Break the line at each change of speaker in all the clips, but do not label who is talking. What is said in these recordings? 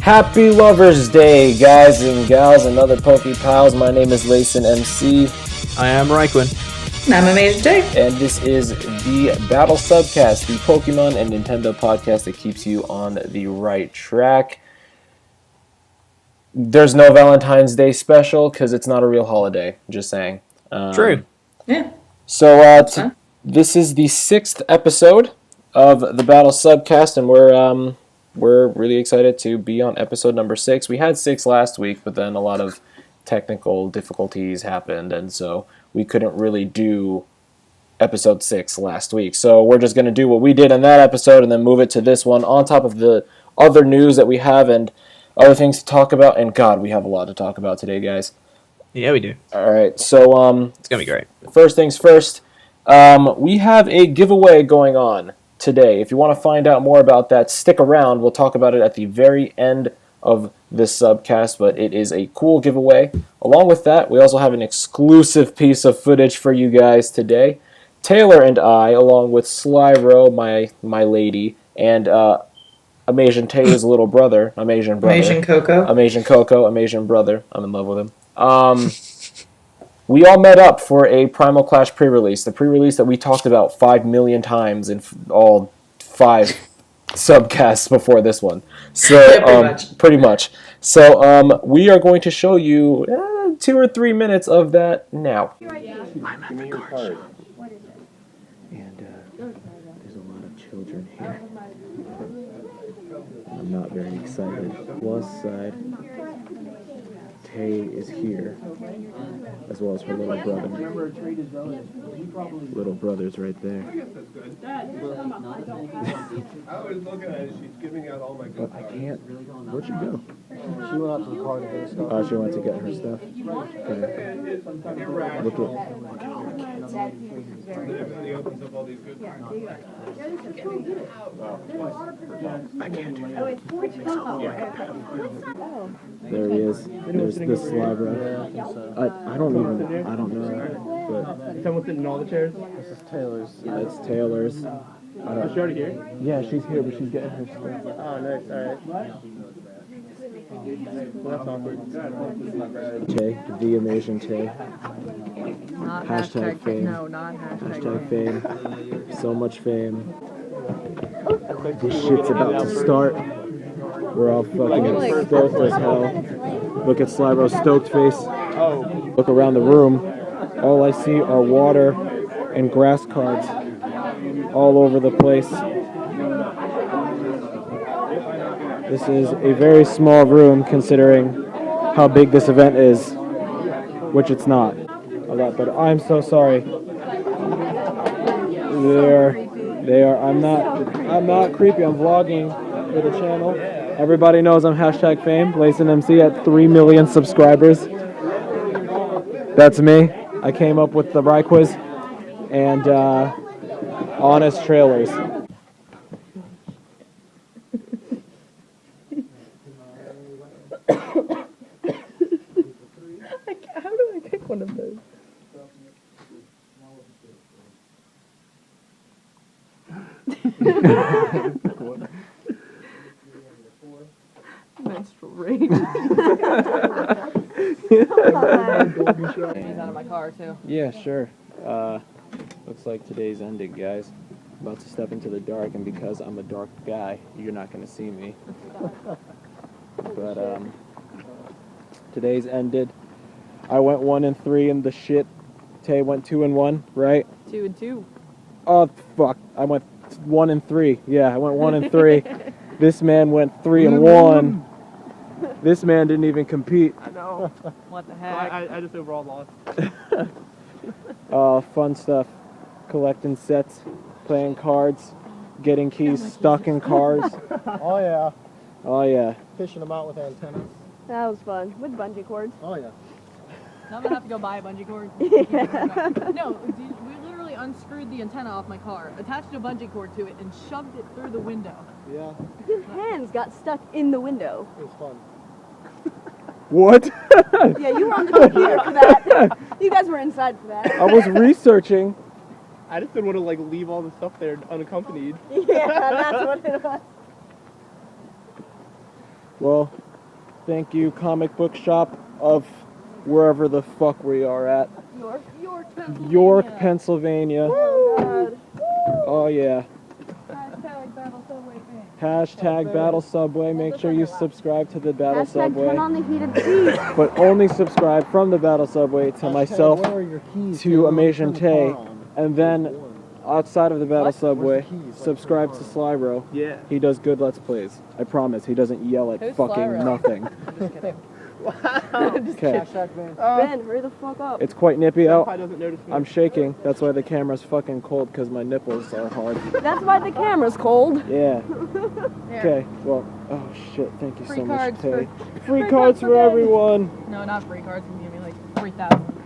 Happy Lover's Day, guys and gals and other Poke Pals. My name is LacenMC.
I am RhyQuinn.
And I'm AmasianTae.
And this is the Battle Subcast, the Pokemon and Nintendo podcast that keeps you on the right track. There's no Valentine's Day special because it's not a real holiday, just saying.
True.
Yeah.
So this is the 6th episode of the Battle Subcast, and we're really excited to be on episode number 6. We had 6 last week, but then a lot of technical difficulties happened, and so we couldn't really do episode 6 last week. So we're just going to do what we did in that episode and then move it to this one on top of the other news that we have and other things to talk about. And God, we have a lot to talk about today, guys.
Yeah, we do.
All right, so
it's going to be great.
First things first, we have a giveaway going on today. If you want to find out more about that, stick around. We'll talk about it at the very end of this subcast, but it is a cool giveaway. Along with that, we also have an exclusive piece of footage for you guys today. Taylor and I, along with Slyro, my lady, and AmasianTae's little brother, Amasian Coco, Amasian brother. I'm in love with him. We all met up for a Primal Clash pre-release, the pre-release that we talked about 5 million times in all 5 subcasts before this one. So pretty much. So we are going to show you 2 or 3 minutes of that now. I'm at the card. And there's a lot of children here. I'm not very excited. Plus side, Tay is here, as well as her little brother. Little brother's right there.
I was looking at it, she's giving out all my good
But I can't. Where'd she go?
She went out to the car to get her stuff.
Oh, she went to get her stuff? Okay. Look at all the kids.
Everybody opens up all these good
I can't do that. There he is. There's the Slyro. I don't know. But
Someone sitting in all the chairs? This is Taylor's.
it's Taylor's.
Is she already here?
Yeah, she's here, but she's getting her stuff.
Oh, nice. Alright. Well, that's awkward.
Tay, the AmasianTae.
Not
Hashtag fame.
No, not
Hashtag fame. So much fame. This shit's about to start. We're all fucking stoked as hell. Look at Slyro's stoked face. Look around the room. All I see are water and grass cards all over the place. This is a very small room considering how big this event is, which it's not. A lot better. I'm so sorry. They are. I'm not creepy. I'm vlogging for the channel. Everybody knows I'm hashtag fame. LacenMC at 3 million subscribers. That's me. I came up with the RhyQuinn and honest trailers.
How do I pick one of those? Menstrual rain. He's out of my car too.
Yeah, sure. Looks like today's ended, guys. About to step into the dark, and because I'm a dark guy, you're not going to see me. But today's ended. I went 1-3 in the shit. Tay went 2-1, right?
2-2.
Oh fuck! I went 1-3. Yeah, I went 1-3. This man went 3-1. This man didn't even compete.
I know. What the heck?
I just overall lost.
Fun stuff. Collecting sets, playing cards, getting keys stuck in cars.
Oh, yeah.
Oh yeah.
Fishing them out with antennas.
That was fun. With bungee cords.
Oh, yeah.
Now I'm gonna have to go buy a bungee cord. No, we literally unscrewed the antenna off my car, attached a bungee cord to it, and shoved it through the window.
Yeah,
His hands got stuck in the window.
it was fun.
What?
Yeah, you were on the computer for that. You guys were inside for that.
I was researching.
I just didn't want to, leave all the stuff there unaccompanied.
Yeah, that's what it was.
Well, thank you, comic book shop of wherever the fuck we are at. York, Pennsylvania.
Oh, God.
Oh, yeah.
Hashtag Battle Subway fan.
Hashtag Battle Subway. Make sure you subscribe to the Battle
Hashtag
Subway.
turn on the heated seat.
But only subscribe from the Battle Subway to myself,
Where are your keys?
to AmasianTae, and then outside of the Battle Subway,
keys?
subscribe to Slyro.
Yeah.
He does good Let's Plays. I promise. He doesn't yell at
Who's
fucking
Slyro?
nothing. Okay.
Ben, hurry the fuck up.
It's quite nippy out.
Senpai doesn't notice me.
I'm shaking. That's why the camera's fucking cold, because my nipples are hard.
That's why the camera's cold.
Yeah.
Here.
Okay. Well, oh shit. Thank you
Free
so much,
cards
Tay.
for-
Free cards for everyone.
No, not free cards. You can give me like 3,000.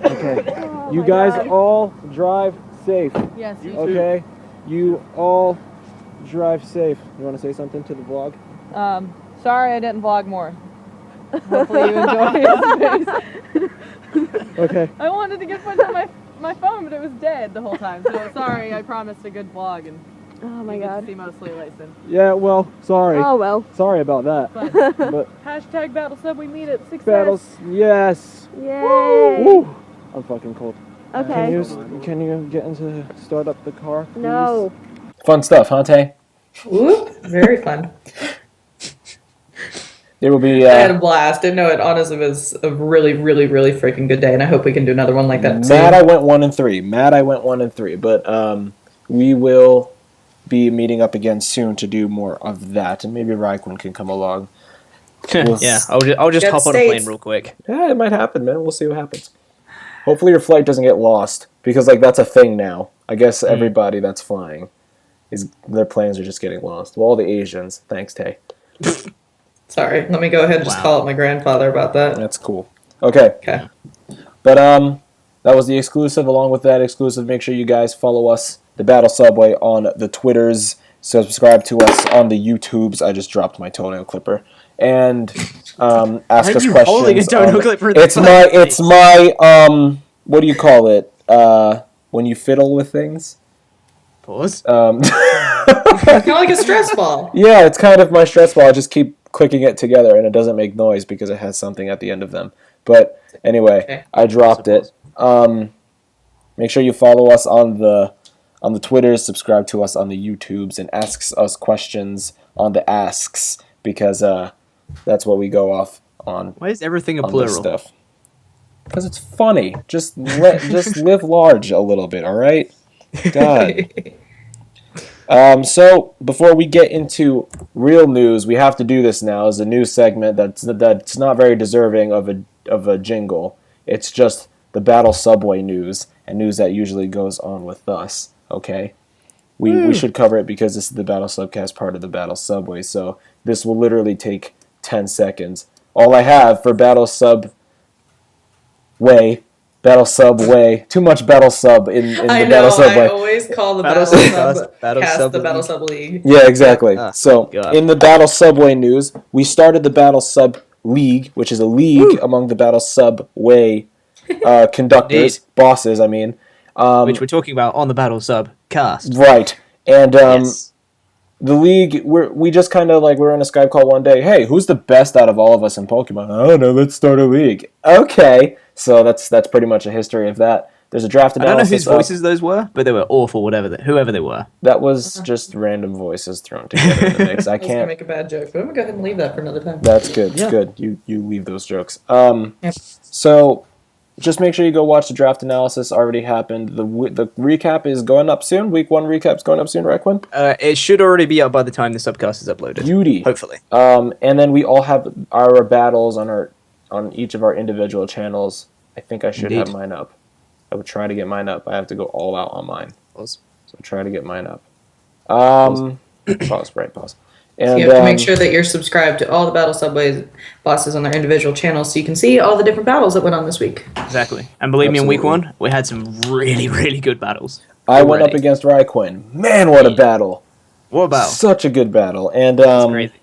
Okay.
Oh
You
my
guys
God.
all drive safe.
Yes, you
Okay? You all drive safe. You want to say something to the vlog?
Sorry I didn't vlog more. Hopefully you enjoy it.
Okay.
I wanted to get footage on my phone, but it was dead the whole time. So sorry, I promised a good vlog, and
Oh my
you get to
God.
see mostly Lacen.
Yeah, well, sorry.
Oh well.
Sorry about that.
But
But
hashtag Battle Sub, we meet at 6
battles, yes.
Yay.
Woo. I'm fucking cold.
Okay.
Can you get into start up the car, please?
No.
Fun stuff, huh, Tay?
Whoop, very fun.
There will be.
I had a blast. Didn't know it honestly was a really, really, really freaking good day, and I hope we can do another one like that soon.
Mad I went 1 and 3. But we will be meeting up again soon to do more of that, and maybe RhyQuinn can come along. We'll
Yeah, I'll just
Get
hop on a plane
States.
real quick.
Yeah, it might happen, man. We'll see what happens. Hopefully your flight doesn't get lost, because like that's a thing now. I guess everybody that's flying their planes are just getting lost. Well, all the Asians. Thanks, Tay.
Sorry, let me go ahead and just call up my grandfather about that.
That's cool. Okay.
Okay.
But that was the exclusive. Along with that exclusive, make sure you guys follow us, the Battle Subway, on the Twitters. Subscribe to us on the YouTubes. I just dropped my toenail clipper. And ask us
you
questions.
holding a toenail clipper?
It's my what do you call it? When you fiddle with things.
Pause.
Kind of like a stress ball.
Yeah, it's kind of my stress ball. I just keep clicking it together, and it doesn't make noise because it has something at the end of them. But anyway,
Okay.
I dropped it. Make sure you follow us on the Twitters, subscribe to us on the YouTubes, and ask us questions on the asks, because that's what we go off on.
Why is everything a
On this
plural?
stuff. Because it's funny. Just live large a little bit, all right? God. So before we get into real news, we have to do this now as a news segment that's not very deserving of a jingle. It's just the Battle Subway news, and news that usually goes on with us. Okay, we should cover it because this is the Battle Subcast part of the Battle Subway. So this will literally take 10 seconds. All I have for Battle Subway. Too much Battle Sub in the
I know,
Battle Subway.
I always call the
Battle
Battle
Sub-
Sub
Battle
cast
Sub
the Battle
League.
Sub League.
Yeah, exactly. So,
God.
in the Battle Subway news, we started the Battle Sub League, which is a league among the Battle Subway conductors, bosses, I mean.
Which we're talking about on the Battle Sub cast.
Right. And
Yes.
the league, we just kind of like, we were on a Skype call one day. Hey, who's the best out of all of us in Pokemon? I don't know, let's start a league. Okay. So that's pretty much a history of that. There's a draft
I don't know
analysis.
whose voices those were, but they were awful, whoever they were.
That was just random voices thrown together in the mix. I
I was gonna
can't.
make a bad joke, but I'm gonna go ahead and leave that for another time.
That's good. It's
Yeah.
good. You leave those jokes.
Yep.
So just make sure you go watch the draft analysis. Already happened. The recap is going up soon. Week 1 recap's going up soon, right, Quinn?
It should already be up by the time the subcast is uploaded.
Beauty.
Hopefully.
And then we all have our battles on each of our individual channels. I think I should have
Indeed.
mine up. I would try to get mine up. I have to go all out on mine.
Pause.
So try to get mine up. Pause. Right, pause. And
So you have to make sure that you're subscribed to all the Battle Subway bosses on their individual channels so you can see all the different battles that went on this week.
Exactly. And believe me, in week
Absolutely.
1, we had some really, really good battles.
I went up
already.
against RhyQuinn. Man, what a battle.
What about?
Such a good battle. And
It's crazy.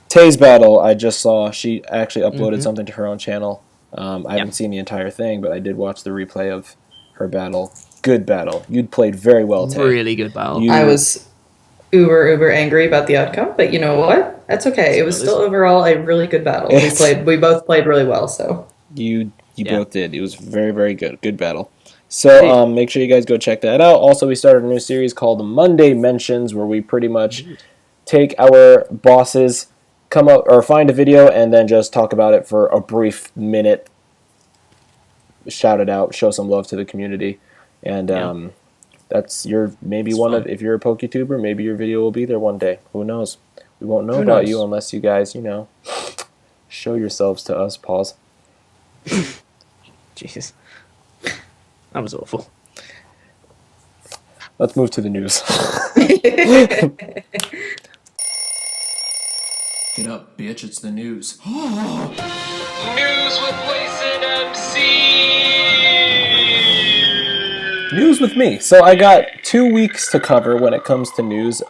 Tay's battle, I just saw. She actually uploaded something to her own channel. I haven't seen the entire thing, but I did watch the replay of her battle. Good battle. You'd played very well, Tay.
Really good battle.
You-
I was uber angry about the outcome, but you know what? That's okay. It was still overall a really good battle. We both played really well, so.
You both did. It was very, very good. Good battle. So make sure you guys go check that out. Also, we started a new series called Monday Mentions, where we pretty much take our bosses, come up or find a video, and then just talk about it for a brief minute. Shout it out, show some love to the community, and that's if you're a PokeTuber, maybe your video will be there one day. Who knows? We won't know about you unless you guys, show yourselves to us. Pause.
Jesus. That was awful.
Let's move to the news. Get up, bitch, it's the news.
News with LacenMC!
News with me. So I got 2 weeks to cover when it comes to news.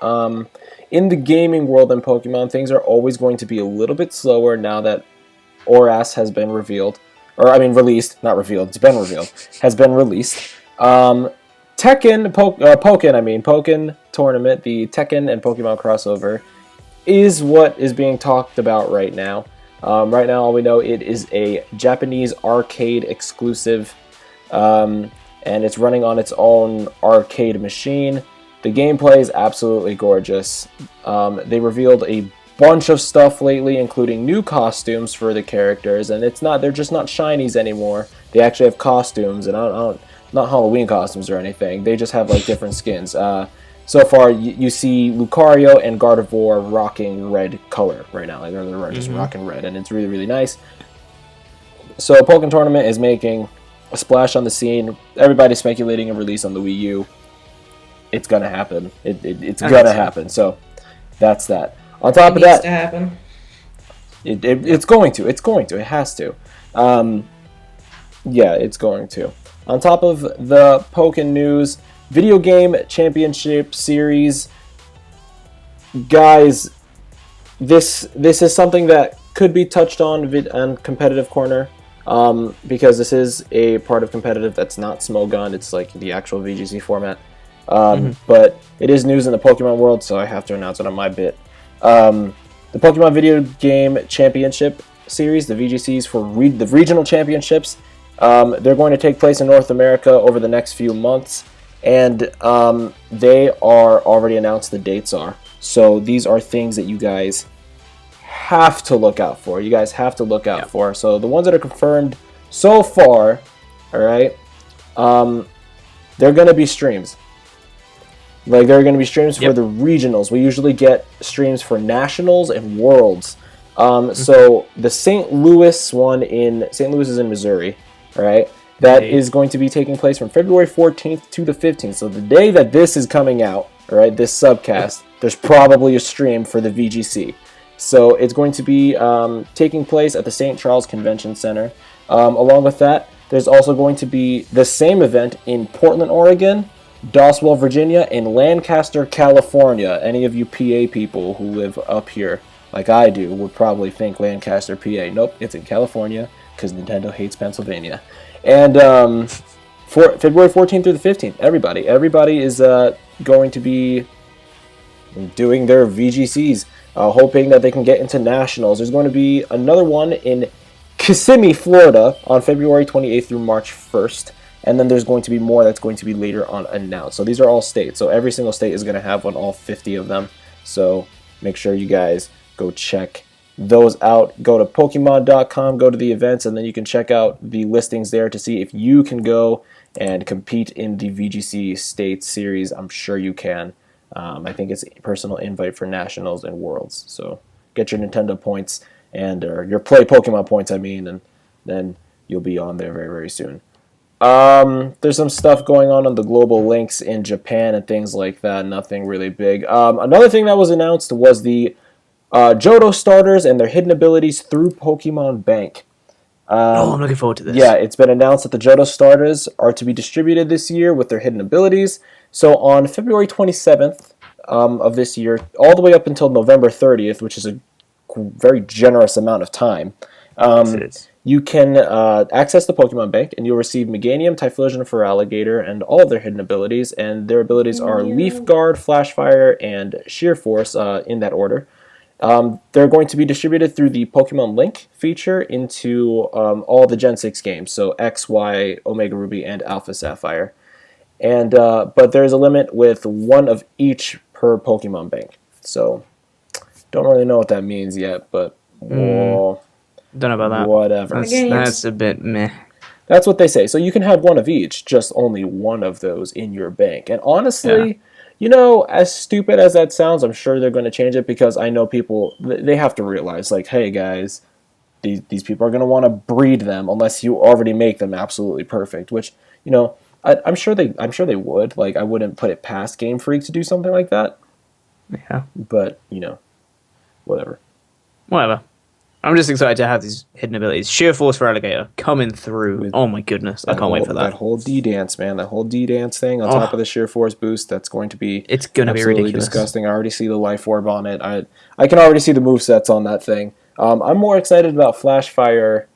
In the gaming world in Pokemon, things are always going to be a little bit slower now that ORAS has been revealed. Released, not revealed, it's been revealed. Has been released. Pokken Tournament, the Tekken and Pokemon crossover, is what is being talked about right now. Right now, all we know, it is a Japanese arcade exclusive, and it's running on its own arcade machine. The gameplay is absolutely gorgeous. They revealed a bunch of stuff lately, including new costumes for the characters, and they're just not shinies anymore. They actually have costumes, and not Halloween costumes or anything. They just have like different skins. So far, you see Lucario and Gardevoir rocking red color right now. Like they're just rocking red, and it's really, really nice. So Pokken Tournament is making a splash on the scene. Everybody's speculating a release on the Wii U. It's gonna happen. It's gonna happen. So that's that. On top of that,
to happen.
It's going to. It's going to. It has to. It's going to. On top of the Pokken news, Video Game Championship Series. Guys, this is something that could be touched on Competitive Corner, because this is a part of Competitive that's not Smogon. It's like the actual VGC format. But it is news in the Pokemon world, so I have to announce it on my bit. The Pokemon Video Game Championship Series, the VGCs for the regional championships, they're going to take place in North America over the next few months, and they are already announced the dates are. So these are things that you guys have to look out for. You guys have to look out for. So the ones that are confirmed so far, all right, they're going to be streams. Like, there are going to be streams for the regionals. We usually get streams for nationals and worlds. So the St. Louis one St. Louis is in Missouri, all right? That is going to be taking place from February 14th to the 15th. So the day that this is coming out, all right, this subcast, there's probably a stream for the VGC. So it's going to be taking place at the St. Charles Convention Center. Along with that, there's also going to be the same event in Portland, Oregon, Doswell, Virginia, and Lancaster, California. Any of you PA people who live up here, like I do, would probably think Lancaster, PA. Nope, it's in California, because Nintendo hates Pennsylvania. And for February 14th through the 15th, everybody is going to be doing their VGCs, hoping that they can get into nationals. There's going to be another one in Kissimmee, Florida, on February 28th through March 1st. And then there's going to be more that's going to be later on announced. So these are all states. So every single state is going to have one, all 50 of them. So make sure you guys go check those out. Go to Pokemon.com, go to the events, and then you can check out the listings there to see if you can go and compete in the VGC State Series. I'm sure you can. I think it's a personal invite for Nationals and Worlds. So get your Nintendo points, or your Play Pokemon points, and then you'll be on there very, very soon. There's some stuff going on the global links in Japan and things like that. Nothing really big. Another thing that was announced was the Johto starters and their hidden abilities through Pokemon Bank.
I'm looking forward to this.
Yeah, it's been announced that the Johto starters are to be distributed this year with their hidden abilities. So on February 27th of this year, all the way up until November 30th, which is a very generous amount of time,
Yes, it is.
you can access the Pokemon Bank, and you'll receive Meganium, Typhlosion, Feraligatr, and all of their hidden abilities. And their abilities are Leaf Guard, Flash Fire, and Sheer Force in that order. They're going to be distributed through the Pokemon Link feature into all the Gen 6 games, so X, Y, Omega Ruby, and Alpha Sapphire. And but there's a limit with one of each per Pokemon Bank. So don't really know what that means yet, but well,
don't know about that.
Whatever.
That's a bit meh.
That's what they say. So you can have one of each, just only one of those in your bank. And honestly, you know, as stupid as that sounds, I'm sure they're going to change it because I know people, they have to realize, like, hey guys, these people are going to want to breed them unless you already make them absolutely perfect, which, you know, I'm sure they would. Like, I wouldn't put it past Game Freak to do something like that.
Yeah.
But, you know, whatever.
I'm just excited to have these hidden abilities. Sheer Force for Alligator coming through. Oh my goodness, I can't wait for that.
That whole D-Dance, man. That whole D-Dance thing on top of the Sheer Force boost, that's going to be
it's going to be ridiculous.
Disgusting. I already see the Life Orb on it. I can already see the movesets on that thing. I'm more excited about Flash Fire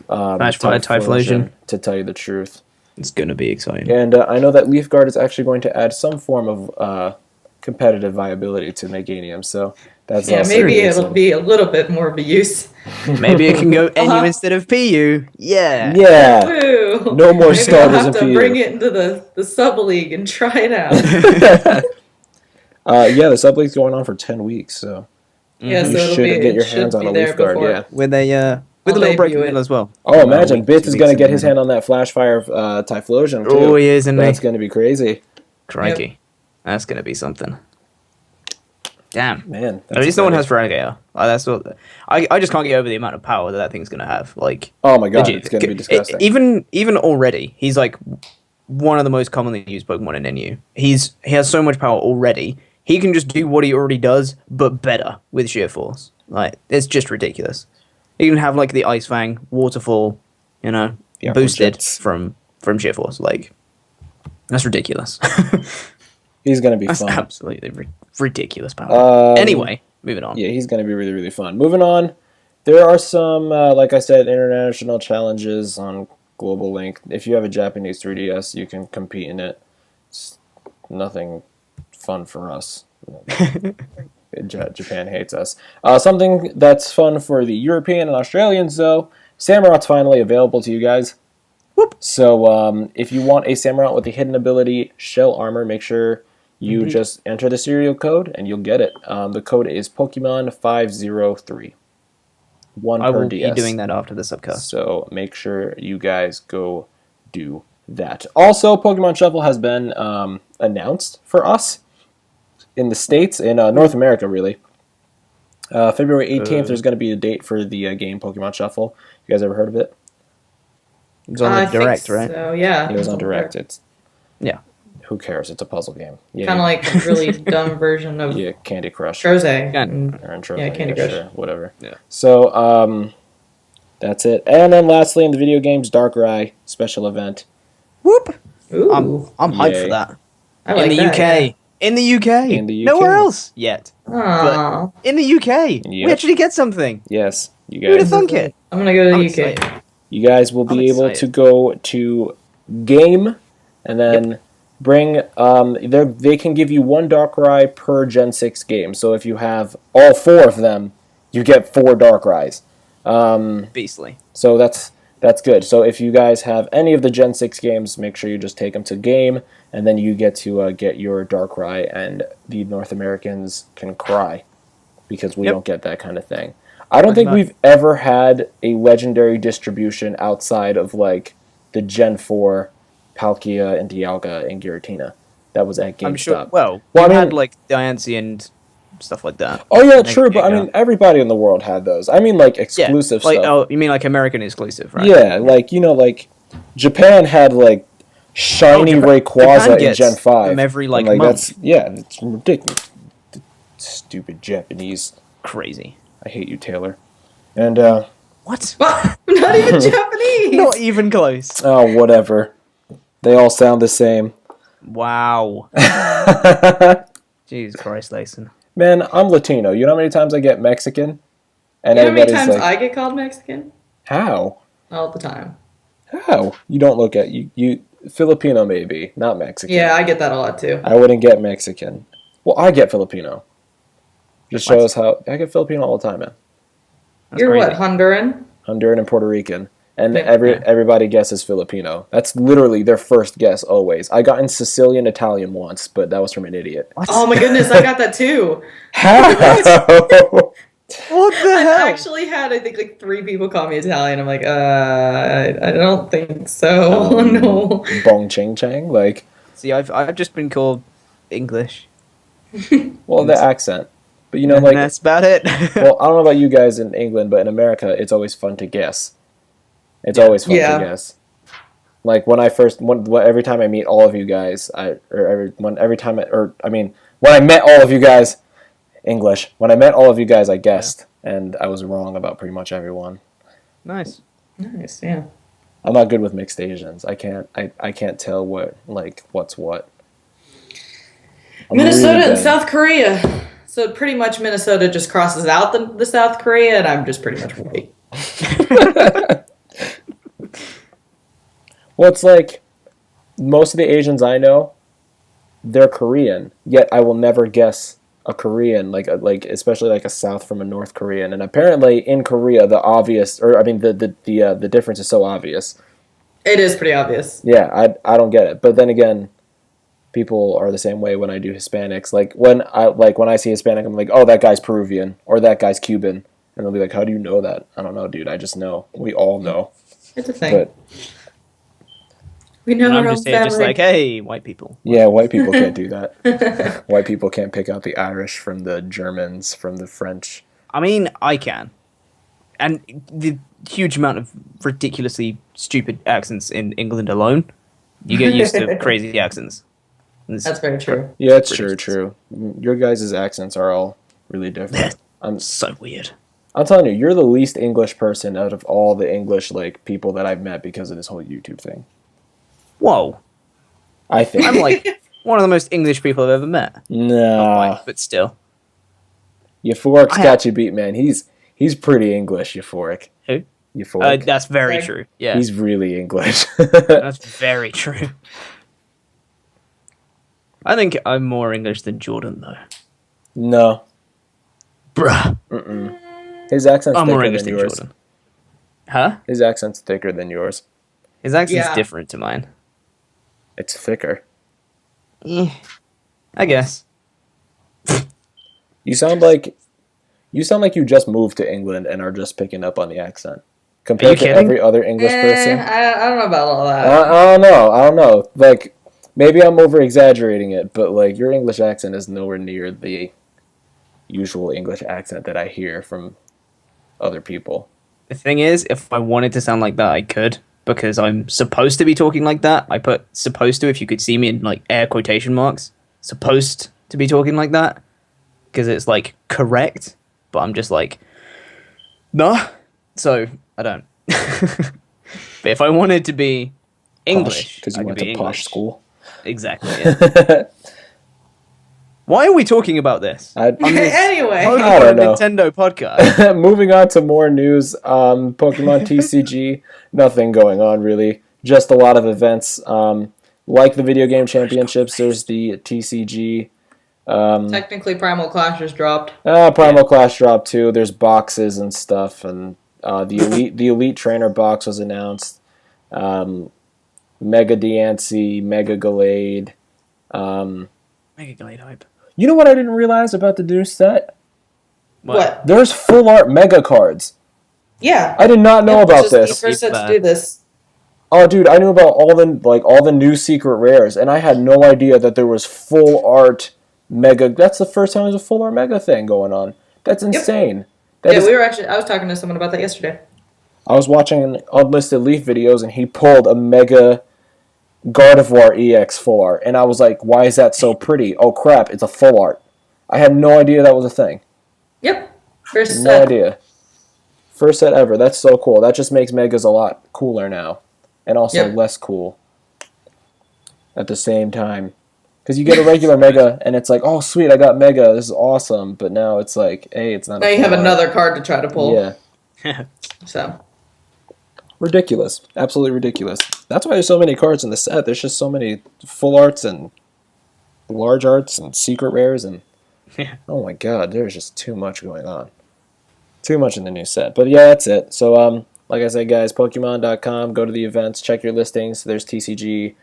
Typhlosion, to tell you the truth.
It's going to be exciting.
And I know that Leaf Guard is actually going to add some form of competitive viability to Meganium, so that's
maybe it'll be a little bit more of a use.
Maybe it can go NU instead of PU. Yeah.
Woo.
No more
maybe
starters
I'll have
in
to
PU.
bring it into the sub league and try it out.
The sub league's going on for 10 weeks, so
yeah,
you
so
should get your hands on a Leaf Guard. Yeah,
with a little break in as well.
Oh, imagine Bitz is going to get his hand on that Flash Fire Typhlosion too.
Oh, he is, isn't he?
That's going to be crazy.
Crikey.
Yep.
That's going to be something. Damn.
Man.
At least no one has Feraligatr. That's what I just can't get over the amount of power that thing's going to have. Like,
oh my god, it's going to be disgusting.
Even already, he's like one of the most commonly used Pokemon in NU. He has so much power already. He can just do what he already does, but better with Sheer Force. Like, it's just ridiculous. He can have like the Ice Fang, Waterfall, you know, boosted from Sheer Force. Like, that's ridiculous.
He's going to be
That's
fun.
Absolutely ridiculous power. Anyway, moving on.
Yeah, he's going to be really, really fun. Moving on, there are some, like I said, international challenges on Global Link. If you have a Japanese 3DS, you can compete in it. It's nothing fun for us. Japan hates us. Something that's fun for the European and Australians, though, Samurot's finally available to you guys. Whoop. So if you want a Samurott with a hidden ability, Shell Armor, make sure you just enter the serial code and you'll get it. The code is Pokemon 503. One
I
per
will
DS.
be doing that after the subcast.
So make sure you guys go do that. Also, Pokemon Shuffle has been announced for us in the States, in North America, really. February 18th, there's going to be a date for the game Pokemon Shuffle. You guys ever heard of it?
It was on the Direct, right?
So, yeah.
It was on Direct.
Yeah.
Who cares? It's a puzzle game. Yeah.
Kind of like a really dumb version of
Candy Crush.
Troze.
Or in Troze,
Yeah, Candy Crush.
Sure, whatever.
Yeah.
So, that's it. And then lastly, in the video games, Darkrai special event.
Whoop!
Ooh.
I'm hyped
Yay.
for that.
I like
in the
that,
UK.
yeah.
In the UK.
In the UK.
Nowhere else yet.
Aww.
But in the UK. We
Yep.
actually get something.
Yes, you
Who'd have
guys.
thunk it?
I'm gonna go to the
I'm
UK.
excited.
You guys will be
I'm
able to
excited.
go to game and then bring they can give you one Darkrai per Gen 6 game. So if you have all four of them, you get 4 Darkrai's.
Beastly.
So that's good. So if you guys have any of the Gen 6 games, make sure you just take them to game, and then you get to get your Darkrai, and the North Americans can cry because we don't get that kind of thing. I don't think we've ever had a legendary distribution outside of like the Gen 4 Palkia and Dialga and Giratina. That was at GameStop.
I'm sure. Well,
I
we
mean,
had like Diancie and stuff like that.
oh yeah,
And
true. But I
Giga.
mean, everybody in the world had those. I mean, like exclusive
like,
stuff.
oh, you mean like American exclusive, right?
Yeah, like, you know, like Japan had like shiny
Japan
Rayquaza in
gets
Gen 5.
them every,
And,
like, month.
that's it's ridiculous. Stupid Japanese.
Crazy.
I hate you, Taylor. And
What?
I'm not even Japanese.
Not even close.
oh, whatever. They all sound the same.
Wow. Jesus Christ, Lacen.
Man, I'm Latino. You know how many times I get Mexican? And
You know how many
everybody's
times
like,
I get called Mexican?
how?
all the time.
How? You don't look at you Filipino maybe, not Mexican.
Yeah, I get that a lot too.
I wouldn't get Mexican. Well, I get Filipino. Just shows how I get Filipino all the time, man.
That's
You're
crazy.
what, Honduran?
Honduran and Puerto Rican. And
Yeah.
everybody guesses Filipino. That's literally their first guess always. I got in Sicilian Italian once, but that was from an idiot.
Oh my goodness, I got that too.
How?
What the
I actually had, I think, like 3 people call me Italian. I'm like, I don't think so. No.
Bong ching chang? Like,
See, I've just been called English.
well, the accent. But you know,
And
like,
that's about it.
well, I don't know about you guys in England, but in America, it's always fun to guess. It's always fun
Yeah.
to guess. Like when every time I meet all of you guys, when I met all of you guys, English. When I met all of you guys, I guessed, and I was wrong about pretty much everyone.
Nice.
Nice, yeah.
I'm not good with mixed Asians. I can't tell what's what. I'm
Minnesota
really
and
bad.
South Korea. So pretty much Minnesota just crosses out the South Korea, and I'm just pretty much white.
Well, it's like most of the Asians I know, they're Korean. Yet I will never guess a Korean, like especially like a South from a North Korean. And apparently in Korea, the difference is so obvious.
It is pretty obvious.
Yeah, I don't get it. But then again, people are the same way when I do Hispanics. Like when I see Hispanic, I'm like, oh, that guy's Peruvian or that guy's Cuban, and they'll be like, how do you know that? I don't know, dude. I just know. We all know.
It's a thing.
But
We know
And
our
I'm
own
just here, just
family.
like, hey, white people.
yeah, white people can't do that. White people can't pick out the Irish from the Germans, from the French.
I mean, I can. And the huge amount of ridiculously stupid accents in England alone, you get used to crazy accents. And it's-
That's very true.
Yeah, it's
British.
true. Your guys' accents are all really different. I'm
so weird.
telling you, you're the least English person out of all the English people that I've met because of this whole YouTube thing.
Whoa.
I think.
I'm like one of the most English people I've ever met. Not
Nah.
white, but still.
Euphoric's got you beat, man. He's pretty English, Euphoric.
Who?
Euphoric.
That's very
Greg.
true. Yeah,
He's really English.
that's very true. I think I'm more English than Jordan, though.
No.
Bruh.
His accent's
I'm more
thicker
English
than
than
yours.
Jordan. Huh?
His accent's thicker than yours.
His accent's
Yeah.
different to mine.
It's thicker.
I guess.
You sound like you just moved to England and are just picking up on the accent. Compared to
kidding?
every other English person.
I don't know about all that.
I don't know. Like, maybe I'm over exaggerating it, but like your English accent is nowhere near the usual English accent that I hear from other people.
The thing is, if I wanted to sound like that, I could, because I'm supposed to be talking like that. I put supposed to, if you could see me in like air quotation marks, supposed to be talking like that, because it's like correct, but I'm just like, nah, so I don't. But if I wanted to be English,
Because
I
you
could
went
be
to posh
English.
school.
Exactly, yeah. Why are we talking about this?
Anyway.
On
I
a
don't know.
Nintendo podcast.
Moving on to more news. Pokemon TCG, nothing going on really. Just a lot of events. Like the video game championships, there's the TCG.
Technically, Primal Clash just dropped.
Primal Clash dropped too. There's boxes and stuff, and the elite trainer box was announced. Mega Diancie, Mega Gallade.
Mega Glade hype.
You know what I didn't realize about the new set?
What?
There's full art Mega cards.
Yeah.
I did not know
Yeah,
about
this is
this.
the first set to do this.
Oh, dude, I knew about all the new secret rares, and I had no idea that there was full art Mega. That's the first time there's a full art Mega thing going on. That's insane. That
Yeah,
is-
I was talking to someone about that yesterday.
I was watching Unlisted Leaf videos, and he pulled a Mega Gardevoir EX full art, and I was like, why is that so pretty? Oh, crap, it's a full art. I had no idea that was a thing.
Yep. First
No
set.
idea. First set ever. That's so cool. That just makes Megas a lot cooler now. And also
Yep.
less cool at the same time. Because you get a regular Mega, and it's like, oh, sweet, I got Mega. This is awesome. But now it's like, hey, it's not
Now
a
you have
full art.
another card to try to pull.
Yeah.
So.
Ridiculous. Absolutely ridiculous. That's why there's so many cards in the set. There's just so many full arts and large arts and secret rares and
Yeah.
oh my god, there's just too much going on. Too much in the new set. But yeah, that's it. So like I said, guys, Pokemon.com, go to the events, check your listings. There's TCG.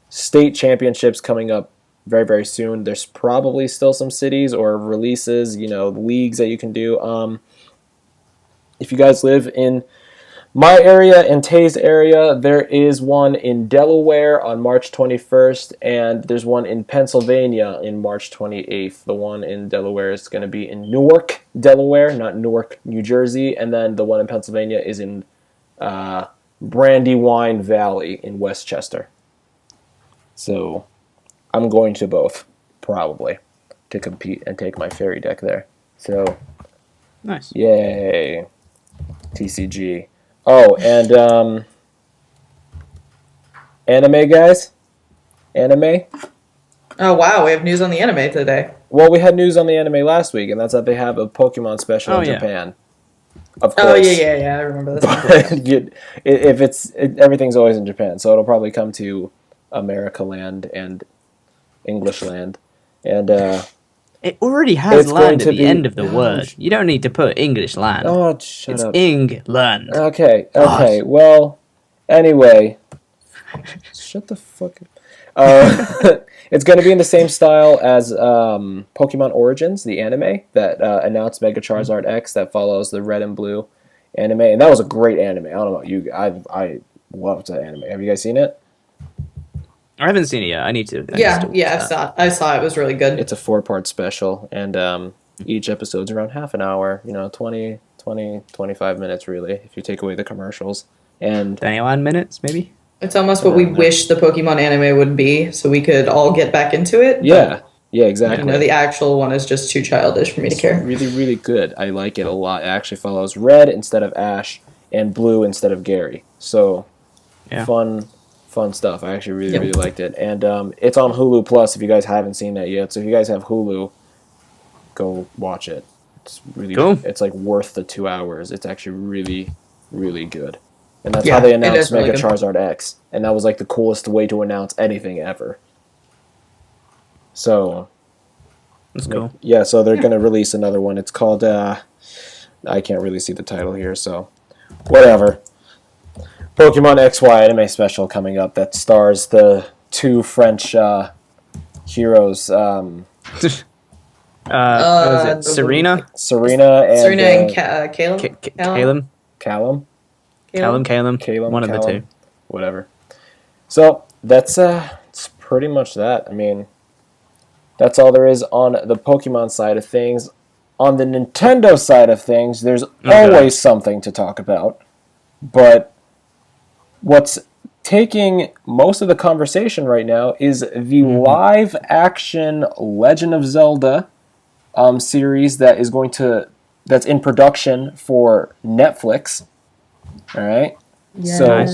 State championships coming up very, very soon. There's probably still some cities or releases, leagues that you can do. If you guys live in my area and Tay's area, there is one in Delaware on March 21st, and there's one in Pennsylvania in March 28th. The one in Delaware is going to be in Newark, Delaware, not Newark, New Jersey, and then the one in Pennsylvania is in Brandywine Valley in Westchester. So I'm going to both, probably, to compete and take my fairy deck there. So,
Nice.
yay, TCG. Oh, and anime, guys? Anime?
Oh wow, we have news on the anime today.
Well, we had news on the anime last week, and that's that they have a Pokemon special
Oh,
in
yeah.
Japan. Of course.
Oh yeah, I remember this.
But everything's always in Japan, so it'll probably come to America land and English land. And,
It already has
It's going
land
to
at the
be-
end of the word. You don't need to put English land.
oh, shut
it's
up.
England.
Okay,
Gosh.
well, anyway. Shut the fuck up. It's going to be in the same style as Pokemon Origins, the anime that announced Mega Charizard X that follows the red and blue anime. And that was a great anime. I don't know about you. I loved that anime. Have you guys seen it?
I haven't seen it yet. I need to.
I saw it. It was really good.
It's a 4-part special, and each episode's around half an hour, 20, 25 minutes, really, if you take away the commercials. And
21 minutes, maybe?
It's almost what we wish the Pokemon anime would be, so we could all get back into it.
yeah, exactly.
The actual one is just too childish for me to care.
Really, really good. I like it a lot. It actually follows red instead of Ash and blue instead of Gary. So,
Yeah.
fun stuff. I actually really, really liked it. And it's on Hulu Plus if you guys haven't seen that yet. So if you guys have Hulu, go watch it. It's really
Cool.
It's like worth the 2 hours. It's actually really, really good. And that's
Yeah,
how they
it
announced
is really
Mega
good.
Charizard X. And that was like the coolest way to announce anything ever. So,
That's cool.
yeah, so they're going to release another one. It's called, I can't really see the title here, so whatever. Pokemon XY anime special coming up that stars the two French heroes,
What was it? Serena?
Serena and
Serena and Caleb?
Caleb?
Callum.
Caleb? One of the two.
Whatever. So that's it's pretty much that. I mean, that's all there is on the Pokemon side of things. On the Nintendo side of things, there's always something to talk about. But what's taking most of the conversation right now is the live-action Legend of Zelda series that's in production for Netflix. All right. So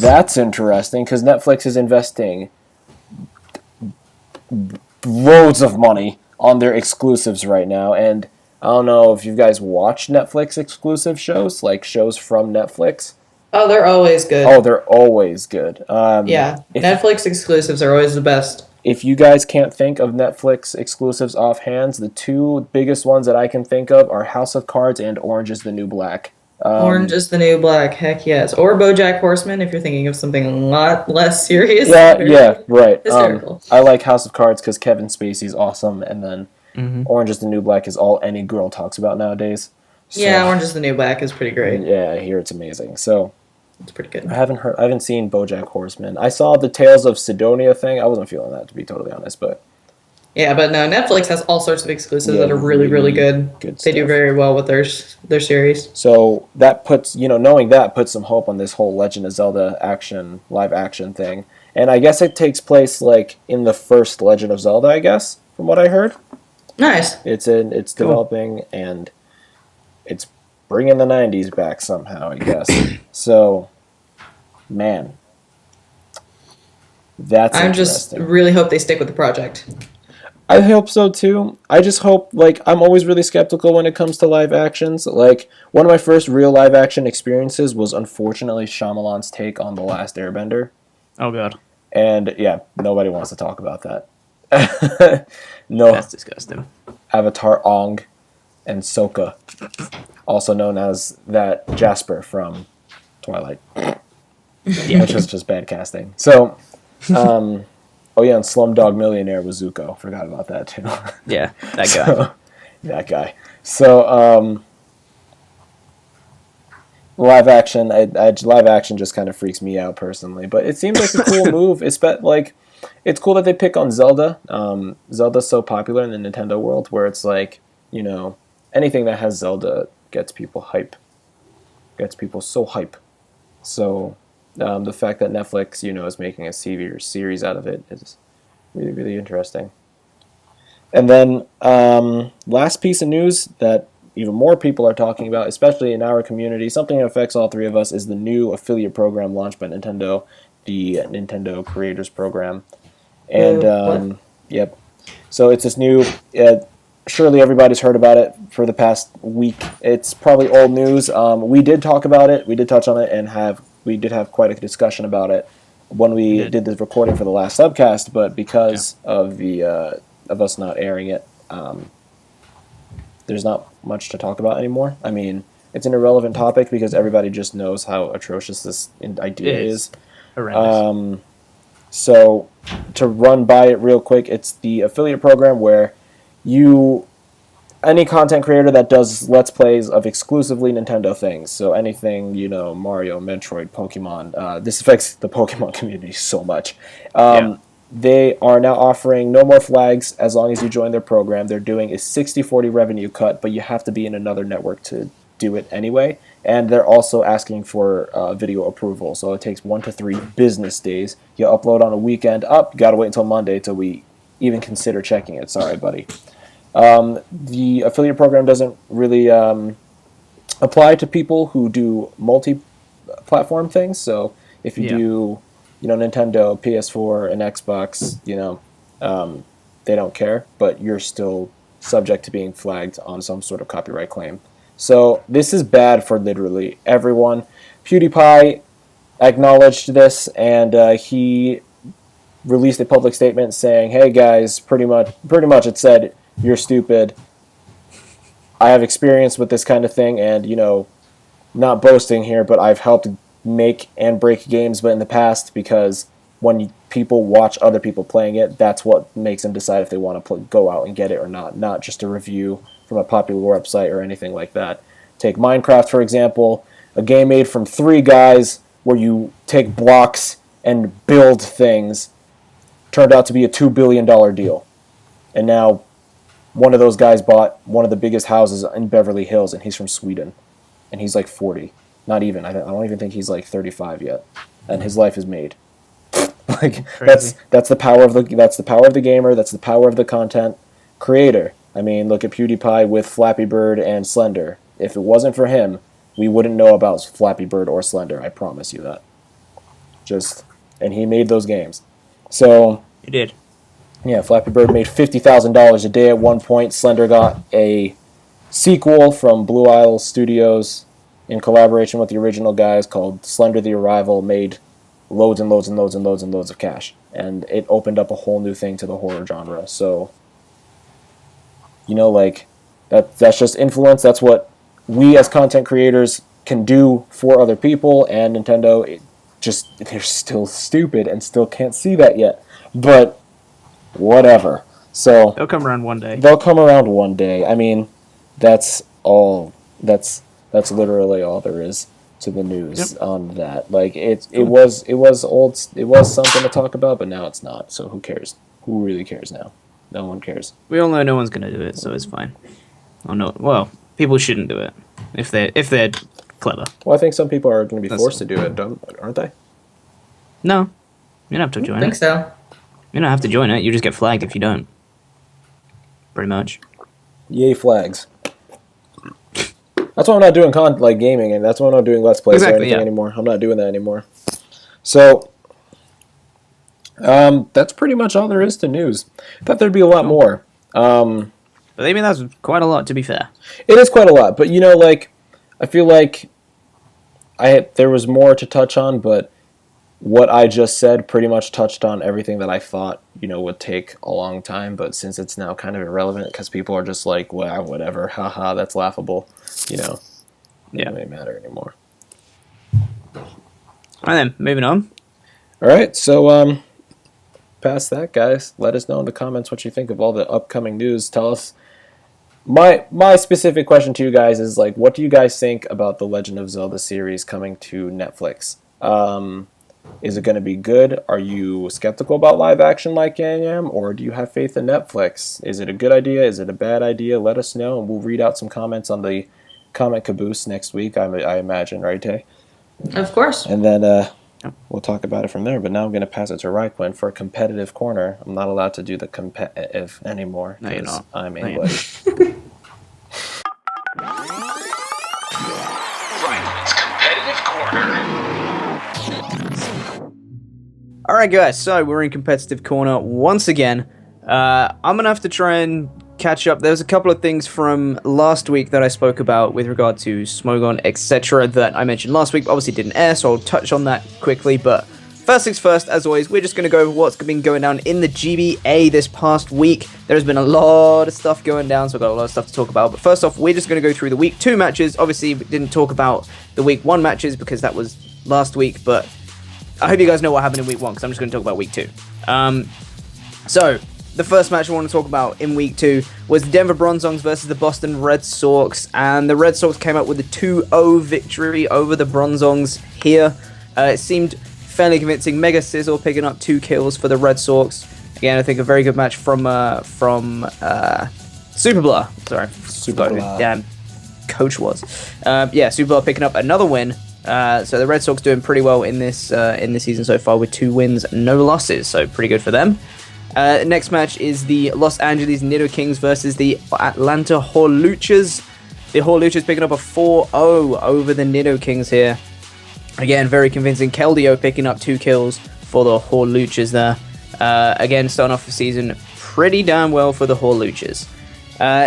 that's interesting because Netflix is investing loads of money on their exclusives right now, and I don't know if you guys watch Netflix exclusive shows, like shows from Netflix.
Oh, they're always good.
Oh, they're always good.
Yeah, Netflix exclusives are always the best.
If you guys can't think of Netflix exclusives offhand, the two biggest ones that I can think of are House of Cards and Orange is the New Black.
Orange is the New Black, heck yes. Or BoJack Horseman, if you're thinking of something a lot less serious.
Yeah, right.
Hysterical.
I like House of Cards because Kevin Spacey's awesome, and then Orange is the New Black is all any girl talks about nowadays. So,
Yeah, Orange is the New Black is pretty great.
Yeah, I hear it's amazing. So
It's pretty good.
I haven't seen BoJack Horseman. I saw the Tales of Sidonia thing. I wasn't feeling that, to be totally honest, but
Yeah, but no, Netflix has all sorts of exclusives
Yeah,
that are really, really good.
good
They do
stuff.
very well with their series.
so that puts knowing that puts some hope on this whole Legend of Zelda live action thing. And I guess it takes place like in the first Legend of Zelda, I guess, from what I heard.
Nice.
It's developing and it's bringing the 90s back somehow, I guess. So, man, that's
I just
interesting.
really hope they stick with the project.
I hope so too. I just hope, like, I'm always really skeptical when it comes to live actions. Like, one of my first real live action experiences was unfortunately Shyamalan's take on The Last Airbender.
Oh god,
And yeah, nobody wants to talk about that. No,
that's disgusting.
Avatar Ong and Sokka, also known as that Jasper from Twilight.
Yeah.
Which was just bad casting. So, oh yeah, and Slumdog Millionaire was Zuko. Forgot about that too.
Yeah, that guy.
So, that guy. So, live action. Live action just kind of freaks me out personally, but it seems like a cool move. It's cool that they pick on Zelda. Zelda's so popular in the Nintendo world, where it's like, you know, anything that has Zelda gets people hype. Gets people so hype. So. The fact that Netflix, you know, is making a series out of it is really, really interesting. And then last piece of news that even more people are talking about, especially in our community, something that affects all three of us, is the new affiliate program launched by Nintendo, the Nintendo Creators Program. And, yep. So it's this new... surely everybody's heard about it for the past week. It's probably old news. We did talk about it. We did touch on it and we did have quite a discussion about it when we did the recording for the last subcast, but because of the of us not airing it, there's not much to talk about anymore. I mean, it's an irrelevant topic because everybody just knows how atrocious this idea is.
Horrendous.
So to run by it real quick, it's the affiliate program where any content creator that does Let's Plays of exclusively Nintendo things, so anything, you know, Mario, Metroid, Pokemon, this affects the Pokemon community so much. They are now offering no more flags as long as you join their program. They're doing a 60-40 revenue cut, but you have to be in another network to do it anyway. And they're also asking for video approval, so it takes 1 to 3 business days. You upload on a weekend, you gotta wait until Monday till we even consider checking it. Sorry, buddy. The affiliate program doesn't really apply to people who do multi-platform things. So if you do, you know, Nintendo, PS4, and Xbox, you know, they don't care, but you're still subject to being flagged on some sort of copyright claim. So this is bad for literally everyone. PewDiePie acknowledged this, and he released a public statement saying, "Hey guys, pretty much it said, you're stupid. I have experience with this kind of thing, and, you know, not boasting here, but I've helped make and break games but in the past, because when people watch other people playing it, that's what makes them decide if they want to go out and get it or not just a review from a popular website or anything like that. Take Minecraft, for example, a game made from 3 guys where you take blocks and build things, turned out to be a $2 billion deal. And now one of those guys bought one of the biggest houses in Beverly Hills, and he's from Sweden. And he's like 40. Not even. I don't even think he's like 35 yet. And his life is made. Like, that's the power of the gamer, that's the power of the content creator. I mean, look at PewDiePie with Flappy Bird and Slender. If it wasn't for him, we wouldn't know about Flappy Bird or Slender, I promise you that. And he made those games. So
He did.
Yeah, Flappy Bird made $50,000 a day at one point. Slender got a sequel from Blue Isle Studios in collaboration with the original guys called Slender the Arrival, made loads and loads and loads and loads and loads of cash. And it opened up a whole new thing to the horror genre. So, you know, like, that's just influence. That's what we as content creators can do for other people, and Nintendo, they're still stupid and still can't see that yet. But whatever. So
They'll come around one day.
I mean, that's all. That's literally all there is to the news on that. Like, it was old. It was something to talk about, but now it's not. So who cares? Who really cares now? No one cares.
We all know no one's gonna do it, so it's fine. Oh no. Well, people shouldn't do it if they're clever.
Well, I think some people are going to be forced to do it, aren't they?
No, you don't have to join it.
I think so.
You don't have to join it. You just get flagged if you don't. Pretty much.
Yay, flags. That's why I'm not doing gaming, and that's why I'm not doing Let's Plays or anything anymore. I'm not doing that anymore. So, That's pretty much all there is to news. Thought there'd be a lot more.
But I mean, that's quite a lot, to be fair.
It is quite a lot, but like, I feel like there was more to touch on, but what I just said pretty much touched on everything that I thought, would take a long time. But since it's now kind of irrelevant because people are just like, well, whatever, haha, that's laughable, it doesn't really matter anymore.
All right, then, moving on.
All right, so past that, guys, let us know in the comments what you think of all the upcoming news. Tell us. My specific question to you guys is, like, what do you guys think about the Legend of Zelda series coming to Netflix? Is it going to be good? Are you skeptical about live action like I am, or do you have faith in Netflix? Is it a good idea? Is it a bad idea? Let us know, and we'll read out some comments on the Comment Caboose next week, I imagine, right, Tay?
Of course.
And then we'll talk about it from there. But now I'm going to pass it to RhyQuinn for a competitive corner. I'm not allowed to do the competitive anymore.
No, you're not.
I'm English.
RhyQuinn's competitive corner.
Alright guys, so we're in competitive corner once again. I'm going to have to try and catch up. There's a couple of things from last week that I spoke about with regard to Smogon, etc. that I mentioned last week, but obviously didn't air, so I'll touch on that quickly. But first things first, as always, we're just going to go over what's been going down in the GBA this past week. There's been a lot of stuff going down, so I've got a lot of stuff to talk about. But first off, we're just going to go through the week 2 matches. Obviously, we didn't talk about the week 1 matches because that was last week, but I hope you guys know what happened in week 1, because I'm just going to talk about week 2. So, the first match I want to talk about in week 2 was the Denver Bronzongs versus the Boston Red Sox, and the Red Sox came out with a 2-0 victory over the Bronzongs here. It seemed fairly convincing. Mega Sizzle picking up 2 kills for the Red Sox. Again, I think a very good match from Super Blur. Sorry,
Super Blur.
Damn, coach was. Super Blur picking up another win. So the Red Sox doing pretty well in this season so far with 2 wins, no losses. So pretty good for them. Next match is the Los Angeles Nido Kings versus the Atlanta Horluchas. The Horluchas picking up a 4-0 over the Nido Kings here. Again, very convincing. Keldeo picking up 2 kills for the Horluchas there. Again, starting off the season pretty damn well for the Horluchas.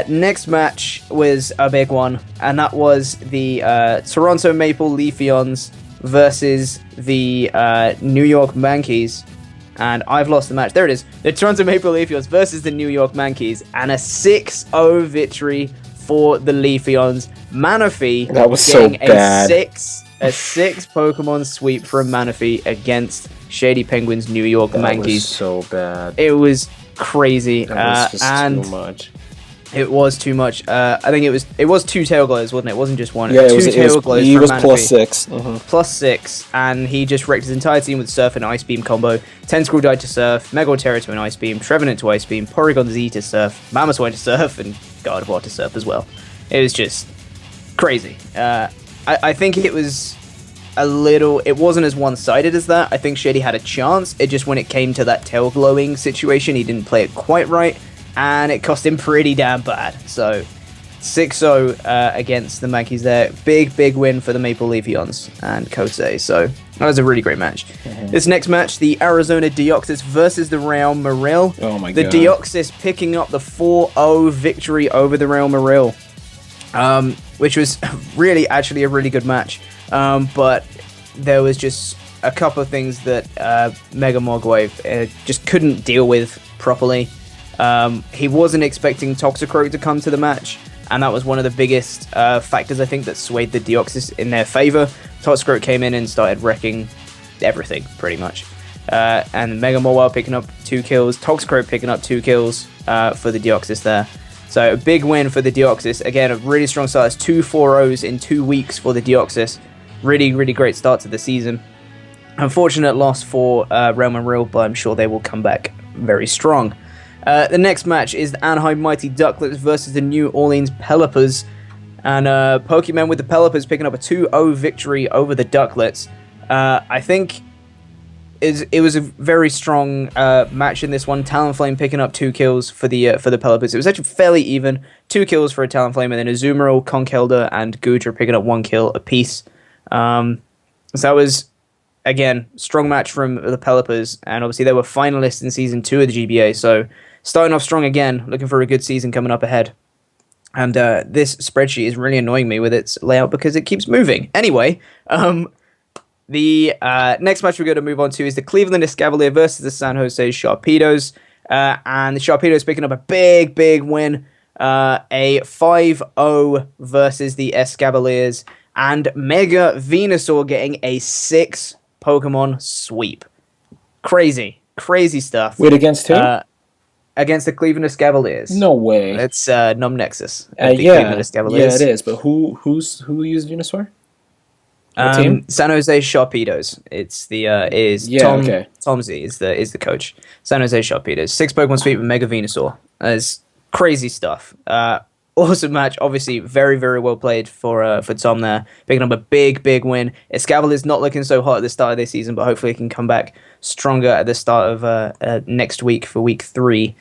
Next match was a big one, and that was the Toronto Maple Leafeons versus the New York Yankees. And I've lost the match. There it is. The Toronto Maple Leafeons versus the New York Yankees, and a 6-0 victory for the Leafeons. Manaphy
that was so bad.
A 6 Pokemon sweep from Manaphy against Shady Penguins New York Yankees.
That was so bad.
It was crazy.
That was just too much.
It was too much. I think it was 2 tail gliders, wasn't it? It wasn't just one.
Yeah,
Two tail gliders
he
from
was
Manaphy.
+6. Mm-hmm.
+6, and he just wrecked his entire team with Surf and Ice Beam combo. Tentacruel died to Surf, Megaterra to an Ice Beam, Trevenant to Ice Beam, Porygon Z to Surf, Mammoth to Surf, and Gardevoir to Surf as well. It was just crazy. I think it was it wasn't as one-sided as that. I think Shady had a chance. It just when it came to that tail glowing situation, he didn't play it quite right, and it cost him pretty damn bad. So 6-0 against the Yankees there. Big win for the Maple Leafeons and Kosei. So that was a really great match. Mm-hmm. This next match, the Arizona Deoxys versus the Real Morel.
Oh my
god. The Deoxys picking up the 4-0 victory over the Real Morel, which was really actually a really good match. But there was just a couple of things that Mega Mogwai just couldn't deal with properly. He wasn't expecting Toxicroak to come to the match, and that was one of the biggest factors, I think, that swayed the Deoxys in their favor. Toxicroak came in and started wrecking everything, pretty much. And Mega Mogwai picking up 2 kills, Toxicroak picking up 2 kills for the Deoxys there. So a big win for the Deoxys. Again, a really strong start. It's 2 4-0s in 2 weeks for the Deoxys. Really great start to the season. Unfortunate loss for Real Morel, but I'm sure they will come back very strong. The next match is the Anaheim Mighty Ducklets versus the New Orleans Pelipers. And Pokemon with the Pelipers picking up a 2-0 victory over the Ducklets. I think it was a very strong match in this one. Talonflame picking up 2 kills for the Pelipers. It was actually fairly even. 2 kills for a Talonflame, and then Azumarill, Conkeldurr, and Goodra picking up 1 kill apiece. So that was again, strong match from the Pelipers, and obviously they were finalists in Season 2 of the GBA, so starting off strong again, looking for a good season coming up ahead. And this spreadsheet is really annoying me with its layout because it keeps moving. Anyway, the next match we're going to move on to is the Cleveland Escavalier versus the San Jose Sharpedos. And the Sharpedos picking up a big win. A 5-0 versus the Escavaliers. And Mega Venusaur getting a 6 Pokemon sweep. Crazy stuff.
Wait, against who?
Against the Cleveland Escavaliers.
No way.
It's Num Nexus.
Yeah,
Cleveland Escavaliers.
yeah, it is. But who used Venusaur? What team?
San Jose Sharpedos. It's the Tomsy is the coach. San Jose Sharpedos. 6 Pokemon sweep with Mega Venusaur. That's crazy stuff. Awesome match. Obviously, very well played for Tom there, picking up a big win. Escavaliers not looking so hot at the start of this season, but hopefully it can come back stronger at the start of next week for week 3.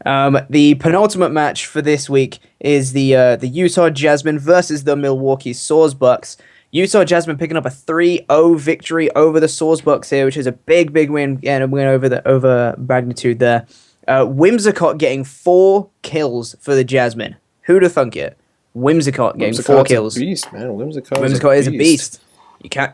The penultimate match for this week is the Utah Jasmine versus the Milwaukee Swordsbucks. Utah Jasmine picking up a 3-0 victory over the Swordsbucks here, which is a big win, and a win over magnitude there. Whimsicott getting 4 kills for the Jasmine. Who'd have thunk it? Whimsicott getting 4 kills.
A beast, man.
Whimsicott is a beast.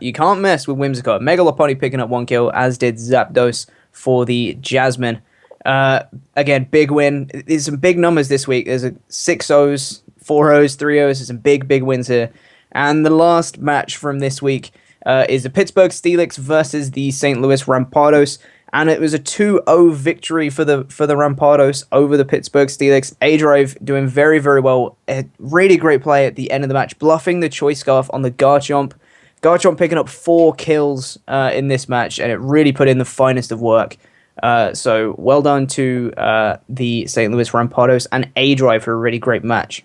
You can't mess with Whimsicott. Megalopoly picking up 1 kill, as did Zapdos for the Jasmine. Again, big win. There's some big numbers this week. There's 6 O's, 4 O's, 3 O's. There's some big wins here. And the last match from this week is the Pittsburgh Steelix versus the St. Louis Rampardos. And it was a 2-0 victory for the Rampardos over the Pittsburgh Steelix. A-Drive doing very well. A really great play at the end of the match, bluffing the Choice Scarf on the Garchomp. Garchomp picking up 4 kills in this match, and it really put in the finest of work. So well done to the St. Louis Rampardos and A-Drive for a really great match.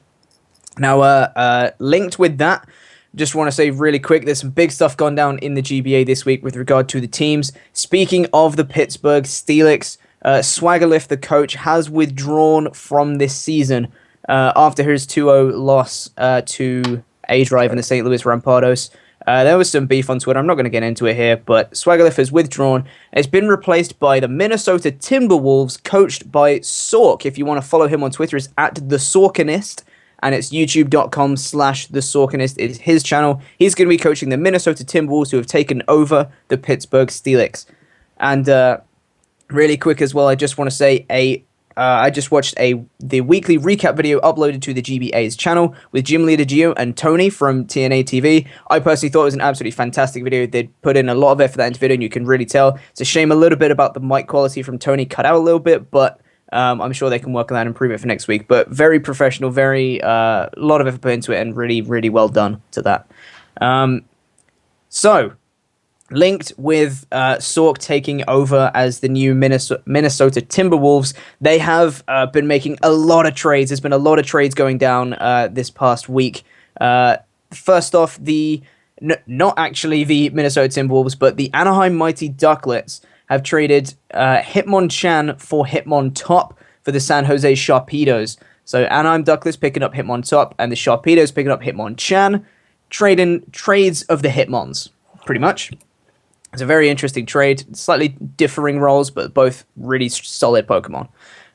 Now, linked with that, just want to say really quick, there's some big stuff gone down in the GBA this week with regard to the teams. Speaking of the Pittsburgh Steelix, Swaggerlift, the coach, has withdrawn from this season after his 2-0 loss to A-Drive and the St. Louis Rampardos. There was some beef on Twitter. I'm not going to get into it here, but Swaggerlift has withdrawn. It's been replaced by the Minnesota Timberwolves, coached by Sork. If you want to follow him on Twitter, it's at the Sorkinist. And it's youtube.com/thesorkinist. It's his channel. He's going to be coaching the Minnesota Timberwolves, who have taken over the Pittsburgh Steelix. And really quick as well, I just want to say I just watched the weekly recap video uploaded to the GBA's channel with Gym Leader Gio and Tony from TNA TV. I personally thought it was an absolutely fantastic video. They'd put in a lot of effort for that into video, and you can really tell. It's a shame a little bit about the mic quality from Tony cut out a little bit, but I'm sure they can work on that and improve it for next week. But very professional, very lot of effort put into it, and really well done to that. So, linked with Sork taking over as the new Minnesota Timberwolves, they have been making a lot of trades. There's been a lot of trades going down this past week. First off, not actually the Minnesota Timberwolves, but the Anaheim Mighty Ducklets have traded Hitmonchan for Hitmontop for the San Jose Sharpedos. So Anaheim Ducklets picking up Hitmontop, and the Sharpedos picking up Hitmonchan, trading trades of the Hitmons, pretty much. It's a very interesting trade, slightly differing roles, but both really solid Pokemon.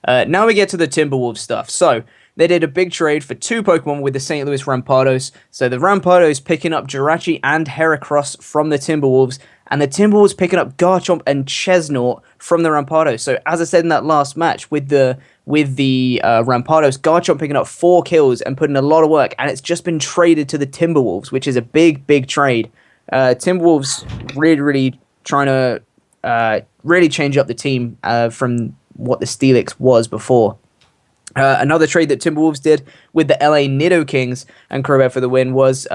Now we get to the Timberwolves stuff. So they did a big trade for 2 Pokemon with the St. Louis Rampardos. So the Rampardos picking up Jirachi and Heracross from the Timberwolves, and the Timberwolves picking up Garchomp and Chesnaught from the Rampardos. So as I said in that last match with the Rampardos, Garchomp picking up 4 kills and putting a lot of work, and it's just been traded to the Timberwolves, which is a big trade. Timberwolves really trying to really change up the team from what the Steelix was before. Another trade that Timberwolves did with the LA Nidokings and Crobat for the win was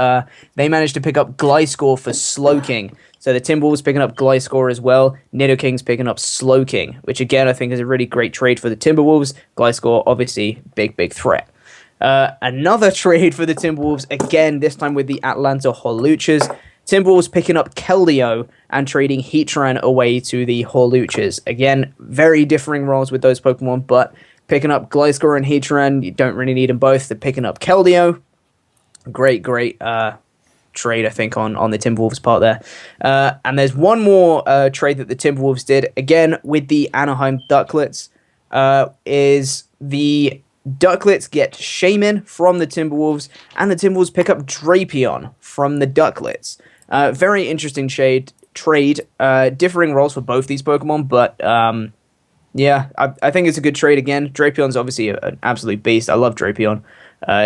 they managed to pick up Gliscor for Slowking. So the Timberwolves picking up Gliscor as well, Nidokings picking up Slowking, which again I think is a really great trade for the Timberwolves. Gliscor obviously big threat. Another trade for the Timberwolves, again this time with the Atlanta Holuchas. Timberwolves picking up Keldeo and trading Heatran away to the Holuchas. Again, very differing roles with those Pokemon, but picking up Gliscor and Heatran, you don't really need them both. They're picking up Keldeo. Great trade, I think, on the Timberwolves part there. And there's one more trade that the Timberwolves did, again, with the Anaheim Ducklets, is the Ducklets get Shaman from the Timberwolves, and the Timberwolves pick up Drapion from the Ducklets. Very interesting trade. Differing roles for both these Pokemon, but yeah, I think it's a good trade again. Drapion's obviously an absolute beast. I love Drapion.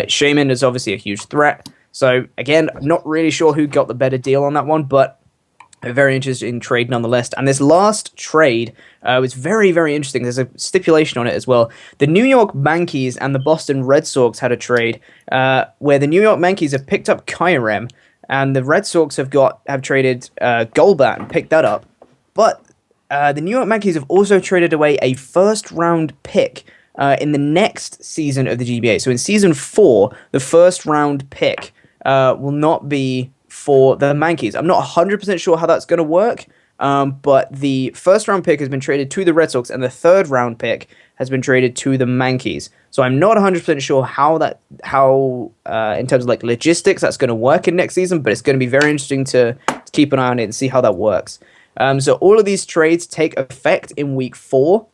Shaman is obviously a huge threat. So, again, I'm not really sure who got the better deal on that one, but a very interesting trade nonetheless. And this last trade was very, very interesting. There's a stipulation on it as well. The New York Yankees and the Boston Red Sox had a trade where the New York Yankees have picked up Kyurem, and the Red Sox have traded Golbat and picked that up. But the New York Yankees have also traded away a first-round pick in the next season of the GBA. So in Season 4, the first-round pick will not be for the Yankees. I'm not 100% sure how that's going to work, but the first-round pick has been traded to the Red Sox, and the third-round pick has been traded to the Yankees. So I'm not 100% sure how in terms of like logistics, that's going to work in next season, but it's going to be very interesting to keep an eye on it and see how that works. So all of these trades take effect in Week 4.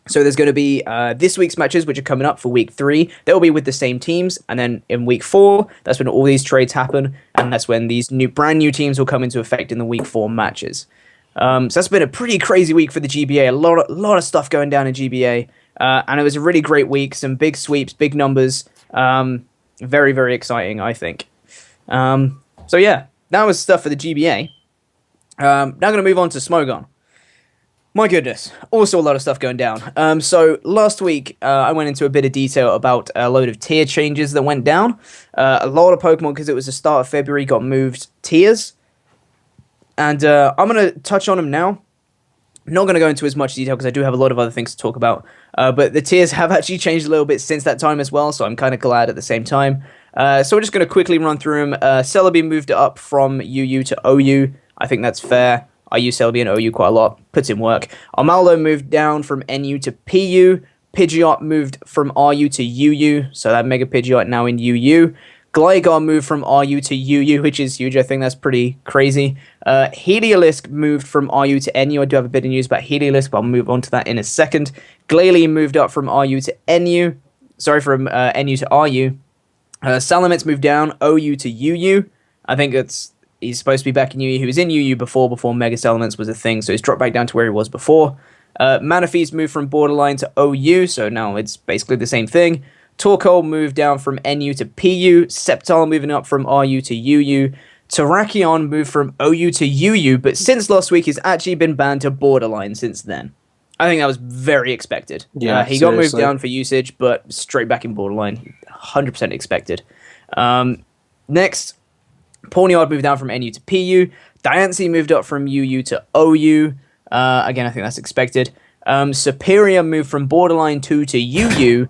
So there's going to be this week's matches, which are coming up for Week 3. They'll be with the same teams. And then in Week 4, that's when all these trades happen. And that's when these brand new teams will come into effect in the Week 4 matches. So that's been a pretty crazy week for the GBA. A lot of stuff going down in GBA. And it was a really great week. Some big sweeps, big numbers. Very, very exciting, I think. So yeah, that was stuff for the GBA. Now going to move on to Smogon. My goodness, also a lot of stuff going down. So last week, I went into a bit of detail about a load of tier changes that went down. A lot of Pokemon, because it was the start of February, got moved tiers. And I'm going to touch on them now. I'm not going to go into as much detail because I do have a lot of other things to talk about. But the tiers have actually changed a little bit since that time as well, so I'm kind of glad at the same time. So we're just going to quickly run through them. Celebi moved up from UU to OU. I think that's fair. I use Celebi and OU quite a lot. Puts in work. Armaldo moved down from NU to PU. Pidgeot moved from RU to UU. So that Mega Pidgeot now in UU. Gligar moved from RU to UU, which is huge. I think that's pretty crazy. Heliolisk moved from RU to NU. I do have a bit of news about Heliolisk, but I'll move on to that in a second. Glalie moved up from RU to NU. Sorry, from NU to RU. Salamence moved down, OU to UU. I think he's supposed to be back in UU. He was in UU before Mega Salamence was a thing, so he's dropped back down to where he was before. Manaphy's moved from Borderline to OU, so now it's basically the same thing. Torkoal moved down from NU to PU. Sceptile moving up from RU to UU. Terrakion moved from OU to UU, but since last week, he's actually been banned to Borderline since then. I think that was very expected.
Yeah,
he got moved down for usage, but straight back in Borderline. 100% expected. Next, Pawniard moved down from NU to PU. Diancie moved up from UU to OU. Again, I think that's expected. Superior moved from Borderline 2 to UU,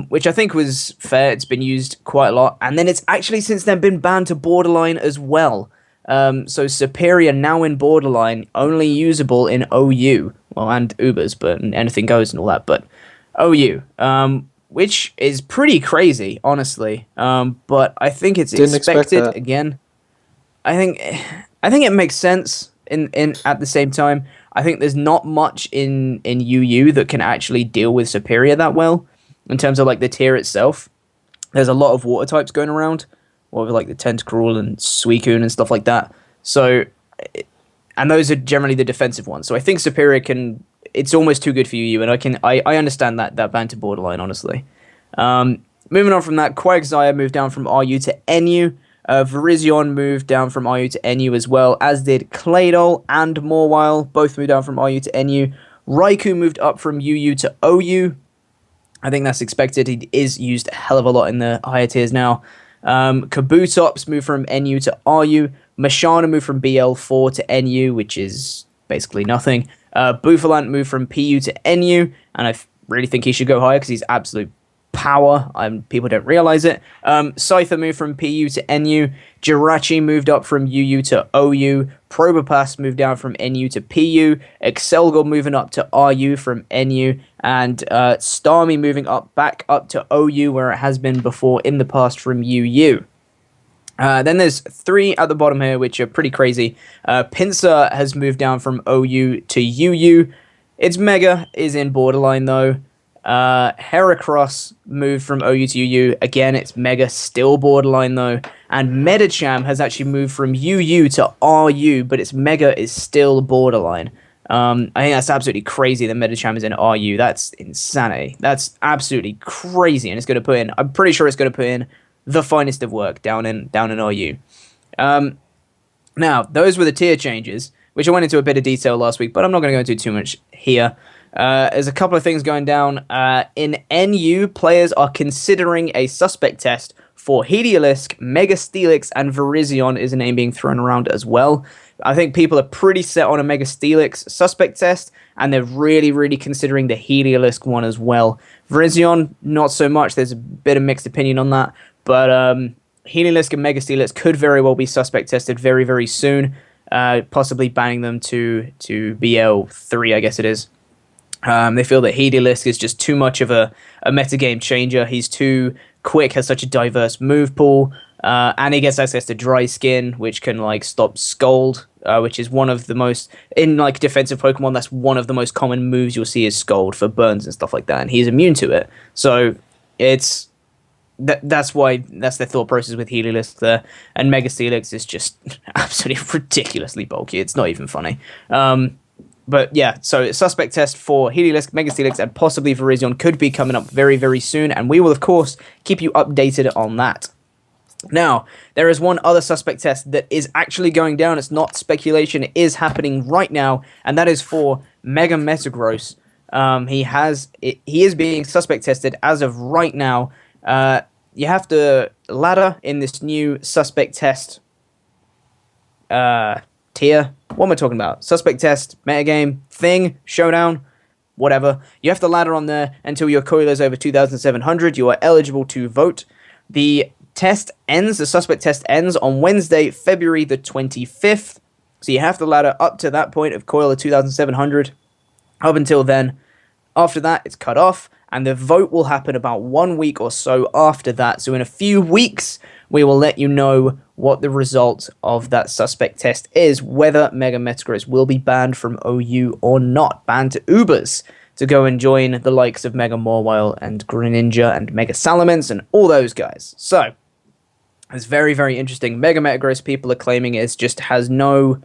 which I think was fair. It's been used quite a lot. And then it's actually since then been banned to Borderline as well. So Superior now in Borderline, only usable in OU. Well, and Ubers, but anything goes and all that. But OU, which is pretty crazy, honestly. But I think it's expected again. I think it makes sense in at the same time. I think there's not much in UU that can actually deal with Superior that well in terms of like the tier itself. There's a lot of water types going around, or like the Tentacruel and Suicune and stuff like that. So, and those are generally the defensive ones. So I think Superior can. It's almost too good for UU, and I understand that ban to Borderline, honestly. Moving on from that, Quagsire moved down from RU to NU. Virizion moved down from RU to NU as well, as did Claydol and Mawile. Both moved down from RU to NU. Raikou moved up from UU to OU. I think that's expected. He is used a hell of a lot in the higher tiers now. Kabutops moved from NU to RU. Mashana moved from BL4 to NU, which is basically nothing. Bouffalant moved from PU to NU, and I really think he should go higher because he's absolute power. People don't realize it. Scyther moved from PU to NU. Jirachi moved up from UU to OU. Probopass moved down from NU to PU. Excelgor moving up to RU from NU. And Starmie moving back up to OU, where it has been before in the past from UU. Then there's 3 at the bottom here, which are pretty crazy. Pinsir has moved down from OU to UU. Its Mega is in borderline, though. Heracross moved from OU to UU. Again, its Mega still borderline, though. And Medicham has actually moved from UU to RU, but its Mega is still borderline. I think that's absolutely crazy that Medicham is in RU. That's insanity. That's absolutely crazy, and it's going to put in... I'm pretty sure it's going to put in the finest of work down in RU. Now, those were the tier changes, which I went into a bit of detail last week, but I'm not going to go into too much here. There's a couple of things going down. In NU, players are considering a suspect test for Heliolisk, Mega Steelix, and Virizion is a name being thrown around as well. I think people are pretty set on a Mega Steelix suspect test, and they're really, really considering the Heliolisk one as well. Virizion, not so much. There's a bit of mixed opinion on that. But Heliolisk and Mega Steelix could very well be suspect tested very, very soon, possibly banning them to BL3, I guess it is. They feel that Heliolisk is just too much of a metagame changer. He's too quick, has such a diverse move pool, and he gets access to Dry Skin, which can stop Scold, which is one of the most, in defensive Pokemon, that's one of the most common moves you'll see is Scold for burns and stuff like that, and he's immune to it. So it's... That's their thought process with Heliolisk there, and Mega Steelix is just absolutely ridiculously bulky. It's not even funny. But yeah, so suspect test for Heliolisk, Mega Steelix, and possibly Virizion could be coming up very, very soon, and we will, of course, keep you updated on that. Now, there is one other suspect test that is actually going down. It's not speculation. It is happening right now, and that is for Mega Metagross. He is being suspect tested as of right now. You have to ladder in this new suspect test tier. What am I talking about? Suspect test, metagame, thing, showdown, whatever. You have to ladder on there until your coil is over 2,700. You are eligible to vote. The suspect test ends on Wednesday, February the 25th. So you have to ladder up to that point of coil of 2,700. Up until then. After that, it's cut off, and the vote will happen about 1 week or so after that. So in a few weeks, we will let you know what the result of that suspect test is, whether Mega Metagross will be banned from OU or not. Banned to Ubers to go and join the likes of Mega Mawile and Greninja and Mega Salamence and all those guys. So, it's very, very interesting. Mega Metagross, people are claiming it just has no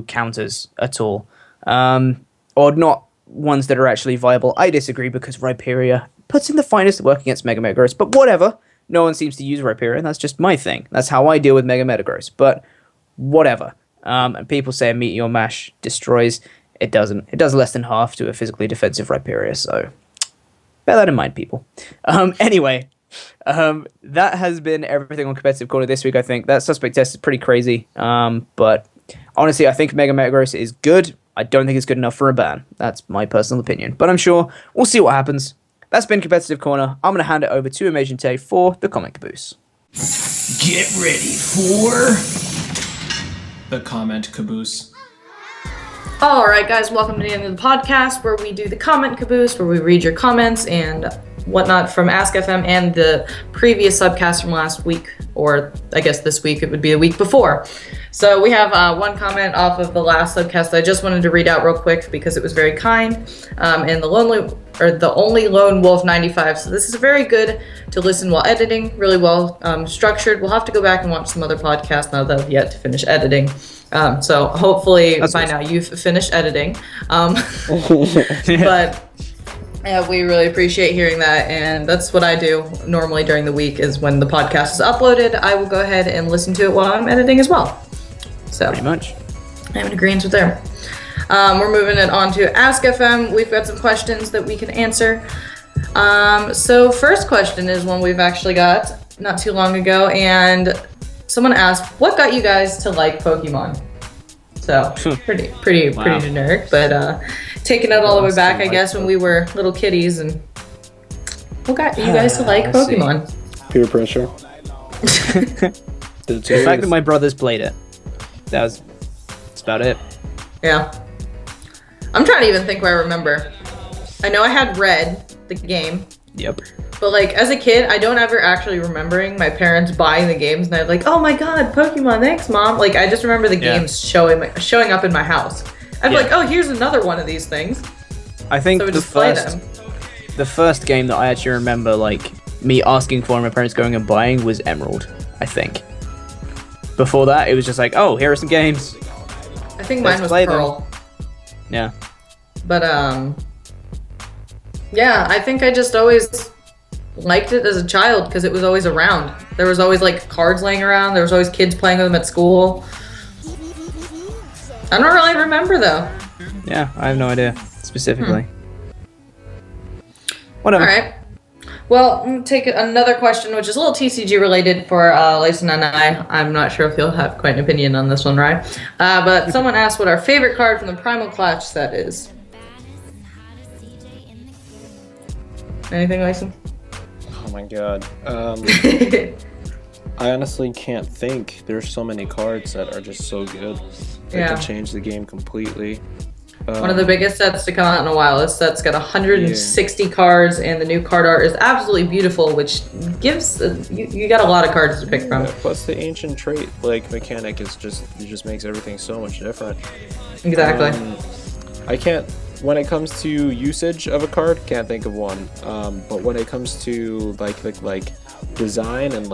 counters at all. Or not ones that are actually viable. I disagree because Rhyperior puts in the finest work against Mega Metagross, but whatever. No one seems to use Rhyperior, and that's just my thing. That's how I deal with Mega Metagross, but whatever. And people say a Meteor Mash destroys. It doesn't. It does less than half to a physically defensive Rhyperior, so bear that in mind, people. Anyway, that has been everything on Competitive Corner this week, I think. That suspect test is pretty crazy, but honestly, I think Mega Metagross is good. I don't think it's good enough for a ban. That's my personal opinion. But I'm sure we'll see what happens. That's been Competitive Corner. I'm going to hand it over to AmasianTae for the comment caboose.
Get ready for the comment caboose.
Alright guys, welcome to the end of the podcast where we do the comment caboose, where we read your comments and whatnot from Ask FM and the previous subcast from last week, or I guess this week it would be the week before. So we have one comment off of the last subcast that I just wanted to read out real quick because it was very kind. And the only lone wolf 95. So this is very good to listen while editing, really well structured. We'll have to go back and watch some other podcasts now that I've yet to finish editing. So hopefully by now you've finished editing. But yeah, we really appreciate hearing that, and that's what I do normally during the week is when the podcast is uploaded, I will go ahead and listen to it while I'm editing as well. So
pretty much.
I'm in agreement with there. We're moving it on to Ask FM. We've got some questions that we can answer. So first question is one we've actually got not too long ago, and someone asked, what got you guys to like Pokemon? So pretty generic, but taking it all the way back, I guess, when we were little kitties. And what got you guys to like Pokemon?
Peer pressure.
The fact that my brothers played it. That's about it.
Yeah. I'm trying to even think where I remember. I know I had Red, the game.
Yep.
But like as a kid, I don't ever actually remembering my parents buying the games, and I'm like, oh my god, Pokemon, thanks mom. Like I just remember the games showing up in my house. I'd be like, oh, here's another one of these things.
I think
So we
the
just play them.
first game that I actually remember, like me asking for and my parents going and buying, was Emerald. I think. Before that, it was just like, oh, here are some games.
I think
Let's
mine was
play them.
Pearl.
Yeah.
But yeah, I think I just always liked it as a child because it was always around. There was always like cards laying around. There was always kids playing with them at school. I don't really remember though.
Yeah, I have no idea specifically. Whatever.
All right. Well, I'm gonna take another question, which is a little TCG related for Lacen and I. I'm not sure if you'll have quite an opinion on this one, right? But someone asked what our favorite card from the Primal Clash set is. Anything, Lacen?
Oh my god. I honestly can't think. There's so many cards that are just so good. They can change the game completely.
One of the biggest sets to come out in a while. This set's got 160 cards, and the new card art is absolutely beautiful, which gives you got a lot of cards to pick from.
Yeah, plus the ancient trait like mechanic is just makes everything so much different.
Exactly.
I can't. When it comes to usage of a card, can't think of one. But when it comes to like design and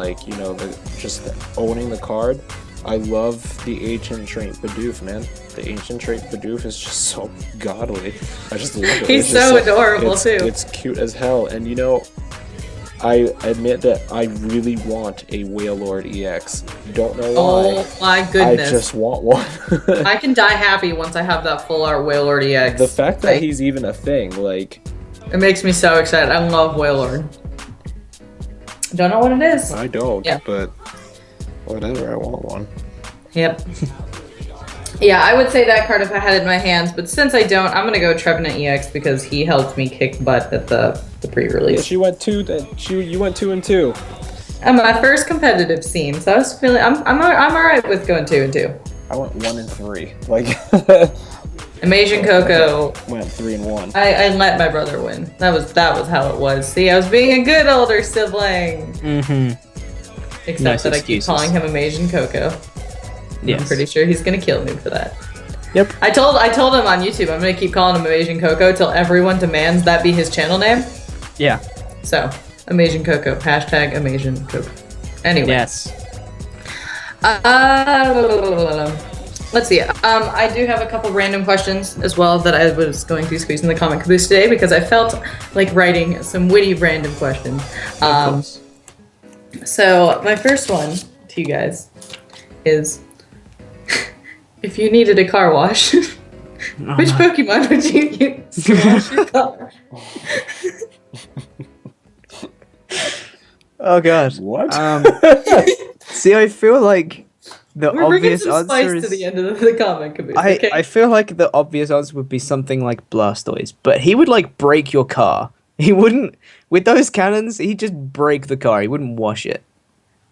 just owning the card, I love the ancient trait Bidoof, man. The ancient trait Bidoof is just so godly. I just love it.
He's so adorable too.
It's cute as hell, and I admit that I really want a Wailord EX. Don't know why.
Oh my goodness.
I just want one.
I can die happy once I have that full art Wailord EX.
The fact that he's even a thing, like...
It makes me so excited. I love Wailord. Don't know what it is.
I don't, but whatever, I want one.
Yep. Yeah, I would say that card if I had it in my hands, but since I don't, I'm gonna go Trevenant EX because he helped me kick butt at the pre-release.
Yeah, you went 2 and 2.
On my first competitive scene, so I was feeling I'm alright with going 2 and 2.
I went 1 and 3. Like
Amasian Coco
went 3 and 1.
I let my brother win. That was how it was. See, I was being a good older sibling. Except
Nice
that
excuses.
I keep calling him Amasian Coco.
Yes.
I'm pretty sure he's gonna kill me for that.
Yep.
I told him on YouTube I'm gonna keep calling him Amasian Coco till everyone demands that be his channel name.
Yeah.
So, Amasian Coco. Hashtag Amasian Coco. Anyway.
Yes.
Let's see. I do have a couple random questions as well that I was going to squeeze in the comment caboose today because I felt like writing some witty random questions. So my first one to you guys is, if you needed a car wash, which Pokemon would you use to wash your car?
Oh god.
What?
See, I feel like the
We're bringing
obvious
some spice
answer
to
is...
the end of the comment caboose. Okay?
I feel like the obvious answer would be something like Blastoise, but he would like break your car. He wouldn't, with those cannons, he'd just break the car. He wouldn't wash it.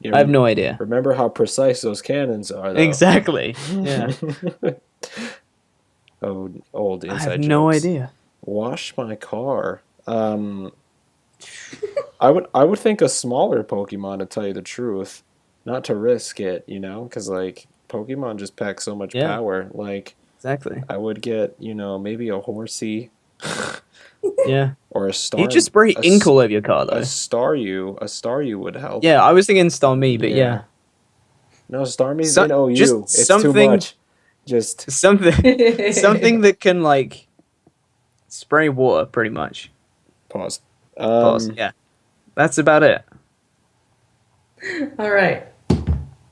Yeah,
I have no idea.
Remember how precise those cannons are, though.
Exactly. Yeah.
Oh, old inside
I have
jokes.
no idea.
Wash my car. I would think a smaller Pokemon, to tell you the truth, not to risk it, because like Pokemon just pack so much power. Like
Exactly.
I would get maybe a Horsey.
Yeah.
Or a Star.
You just spray ink all over your car though.
A Staryu would help.
Yeah, I was thinking Starmie, but yeah.
No, Starmie's
So-
an OU.
just
It's
something-
too much. Just
Something that can like spray water pretty much.
pause.
Pause. Yeah. That's about it.
All right.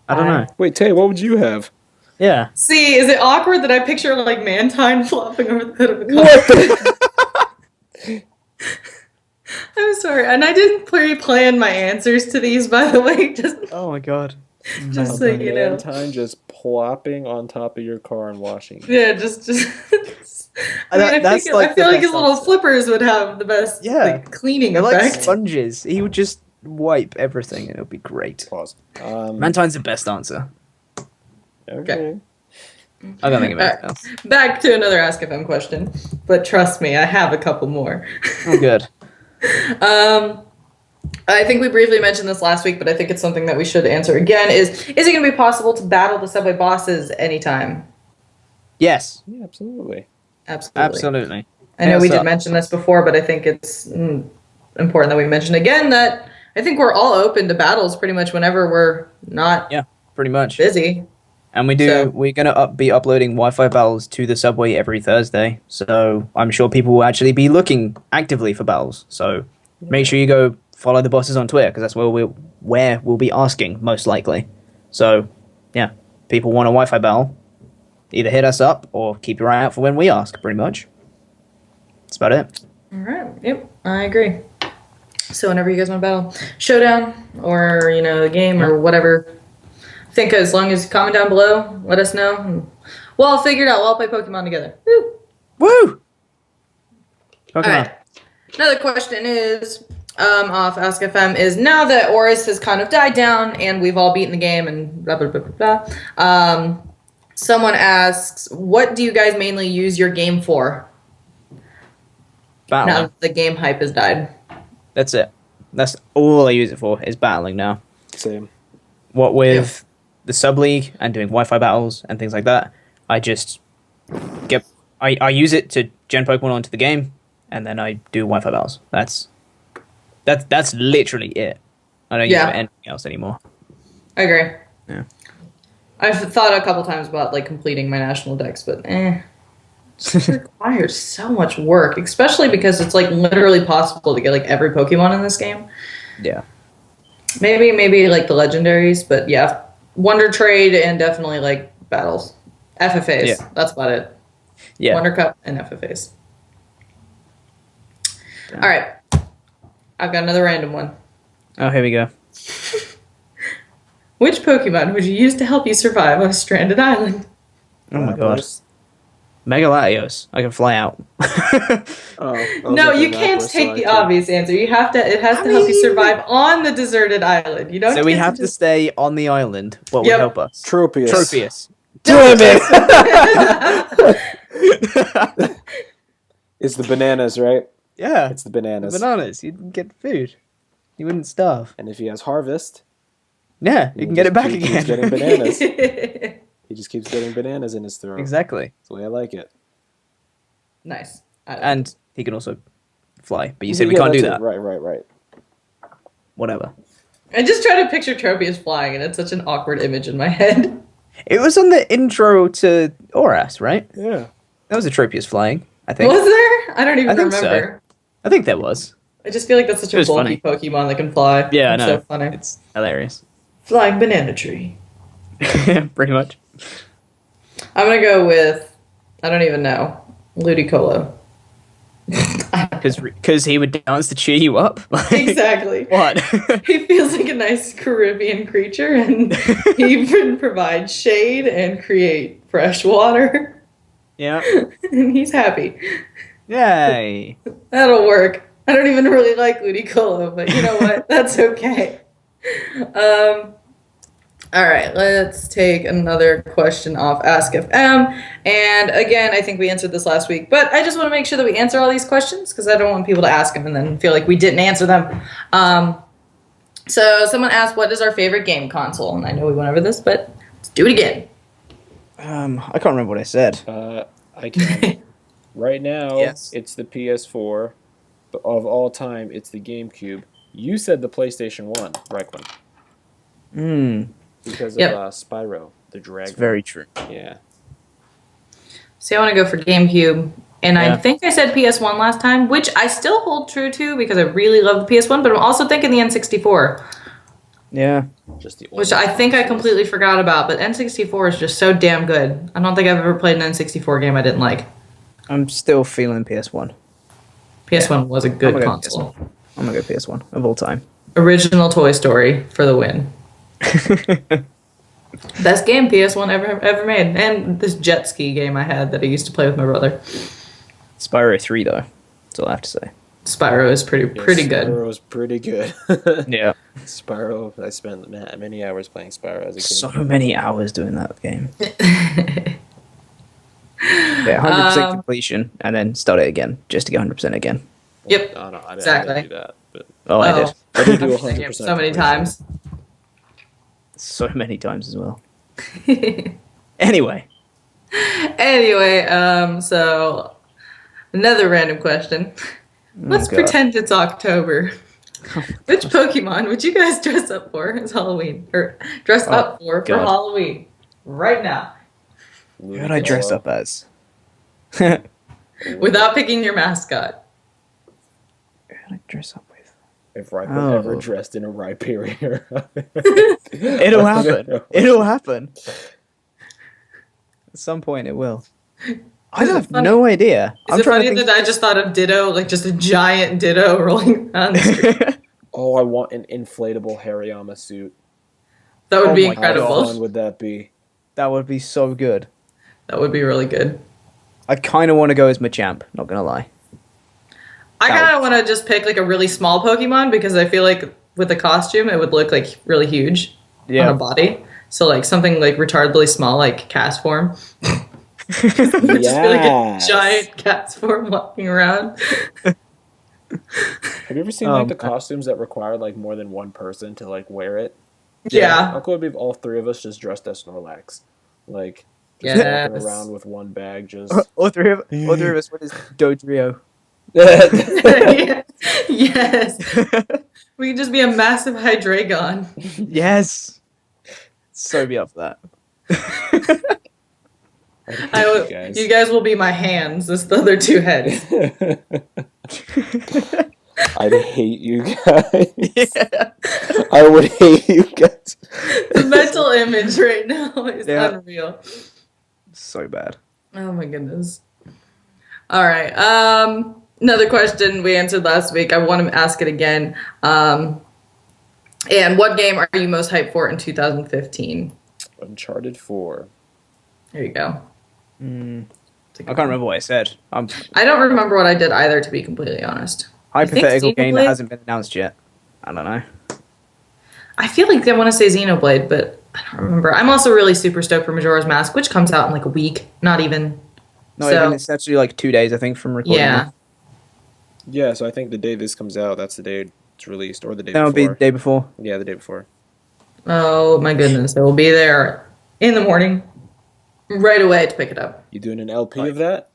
I don't know.
Wait, Tay, what would you have?
Yeah.
See, is it awkward that I picture like Mantine flopping over the hood of a car?
What the?
I'm sorry, and I didn't pre-plan my answers to these, by the way.
Oh my god.
Just so you know.
Time just plopping on top of your car and washing.
Yeah, just. I
That's
feel
like the
like his
best
little
answer.
flippers would have the best like, cleaning
They're like
effect.
sponges. He would just wipe everything and it would be great.
Pause.
Mantine's the best answer.
Okay.
I don't think of anything else.
Back to another Ask FM question, but trust me, I have a couple more.
Oh, good.
I think we briefly mentioned this last week, but I think it's something that we should answer again. Is it going to be possible to battle the subway bosses anytime?
Yes.
Yeah, absolutely.
Absolutely.
I know
Yes,
we did mention this before, but I think it's important that we mention again that I think we're all open to battles pretty much whenever we're not
pretty much
busy.
And we're gonna be uploading Wi-Fi battles to the subway every Thursday, so I'm sure people will actually be looking actively for battles. So make sure you go follow the bosses on Twitter because that's where we'll be asking most likely. So yeah, people want a Wi-Fi battle, either hit us up or keep your eye out for when we ask. Pretty much, that's about it.
All right. Yep, I agree. So whenever you guys want to battle, showdown or the game or whatever. I think as long as you comment down below, let us know. We'll all figure it out. We'll all play Pokemon together. Woo!
Woo! Pokemon.
All right. Another question is off Ask FM is now that Oris has kind of died down and we've all beaten the game and blah blah blah blah blah. Someone asks, what do you guys mainly use your game for?
Battling.
Now that the game hype has died.
That's it. That's all I use it for is battling now.
Same.
What with the sub league and doing Wi-Fi battles and things like that, I just I use it to gen Pokemon onto the game, and then I do Wi-Fi battles. That's literally it. I don't use it for anything else anymore.
I agree.
Yeah.
I've thought a couple times about completing my national decks, but it requires so much work, especially because it's literally possible to get every Pokemon in this game.
Yeah.
Maybe the legendaries, but yeah, Wonder Trade and definitely battles. FFAs.
Yeah.
That's about it.
Yeah.
Wonder Cup and FFAs.
Damn.
All right. I've got another random one.
Oh, here we go.
Which Pokemon would you use to help you survive on a stranded island?
Oh my god. Mega Latios. I can fly out.
No, you can't take the obvious answer. You have to. It has to help you survive on the deserted island. You don't.
So we have to stay on the island. What would
Yep.
help us?
Tropius.
Damn it!
It's the bananas, right?
Yeah.
It's the bananas.
The bananas. You'd get food. You wouldn't starve.
And if he has harvest,
Yeah, you can get it back
He
again.
keeps getting bananas. He just keeps getting bananas in his throat.
Exactly.
That's the way I like it.
Nice.
And he can also fly. But you said we can't do that.
Right.
Whatever.
I just try to picture Tropius flying, and it's such an awkward image in my head.
It was on the intro to Oras, right?
Yeah.
That was a Tropius flying, I think.
Was there? I don't even
think so.
remember.
I think there was.
I just feel like that's such
It
a
was
bulky Pokemon that can fly.
Yeah, I
It's
know.
so funny.
It's hilarious.
Flying banana tree.
Pretty much.
I'm gonna go with, I don't even know, Ludicolo.
Because he would dance to cheer you up. Like,
Exactly.
What?
He feels like a nice Caribbean creature, and he can provide shade and create fresh water,
Yeah.
and he's happy.
Yay.
That'll work. I don't even really like Ludicolo, but you know what? That's okay. All right, let's take another question off Ask FM. And again, I think we answered this last week, but I just want to make sure that we answer all these questions because I don't want people to ask them and then feel like we didn't answer them. So someone asked, what is our favorite game console? And I know we went over this, but let's do it again.
I can't remember what I said.
I can. Right now,
Yes.
it's the PS4. But of all time, it's the GameCube. You said the PlayStation 1, RhyQuinn. Because of Spyro, the dragon.
It's very true.
Yeah.
See, I want to go for GameCube. And I think I said PS1 last time, which I still hold true to because I really love the PS1, but I'm also thinking the N64.
Yeah.
Just the
Which I think I completely forgot about, but N64 is just so damn good. I don't think I've ever played an N64 game I didn't like.
I'm still feeling PS1.
PS1 was a good console.
I'm going to go PS1 of all time.
Original Toy Story for the win. Best game PS1 ever made. And this jet ski game I had that I used to play with my brother.
Spyro 3, though. That's all I have to say.
Spyro is pretty good.
Spyro was pretty good.
Yeah.
Spyro, I spent many hours playing Spyro as a kid.
So many hours doing that game. Yeah, 100% completion, and then start it again, just to get 100% again.
Yep.
Oh, no, I
exactly.
didn't do that. But
Oh, I did.
I do do
I'm saying
100%
it so many
completion.
times.
So many times as well. Anyway.
Anyway, so another random question. Let's
God.
pretend it's October. Which Pokemon would you guys dress up for as Halloween? Or dress up for
God.
Halloween? Right now.
Who would I dress up as?
Without picking your mascot.
Who would I dress up with?
If RhyQuinn ever dressed in a Rhyperior.
It'll happen. It'll happen. At some point it will. I have no idea.
Is it funny that I just thought of Ditto, like just a giant Ditto rolling around the street?
Oh, I want an inflatable Hariyama suit.
That would be
my
incredible.
How fun would that be?
That would be so good.
That would be really good.
I kind of want to go as Machamp, not gonna lie.
I kind of want to just pick like a really small Pokemon because I feel like with the costume it would look like really huge on a body. So like something like retardedly small, like cast form. Just be like a giant cat's form walking around.
Have you ever seen like the costumes that require like more than one person to like wear it?
Yeah.
How cool would it be if all three of us just dressed as Snorlax? Like just walking around with one bag just
all three of us with his Dodrio.
Yes. We could just be a massive Hydreigon.
Yes. So be up for that.
You guys will be my hands. This the other two heads.
I'd hate you guys. Yeah. I would hate you guys.
The mental image right now is unreal.
So bad.
Oh my goodness. All right. Another question we answered last week. I want to ask it again. And what game are you most hyped for in 2015?
Uncharted 4.
There you go.
I can't remember what I said.
I don't remember what I did either, to be completely honest.
Hypothetical game that hasn't been announced yet. I don't know.
I feel like I want to say Xenoblade, but I don't remember. I'm also really super stoked for Majora's Mask, which comes out in like a week. Not even.
Even it's actually like 2 days, I think, from recording.
Yeah.
Yeah, so I think the day this comes out, that's the day it's released, or the day
That'll
before.
be the day before.
Yeah, the day before.
Oh my goodness. I will be there in the morning, right away to pick it up.
You doing an LP of that?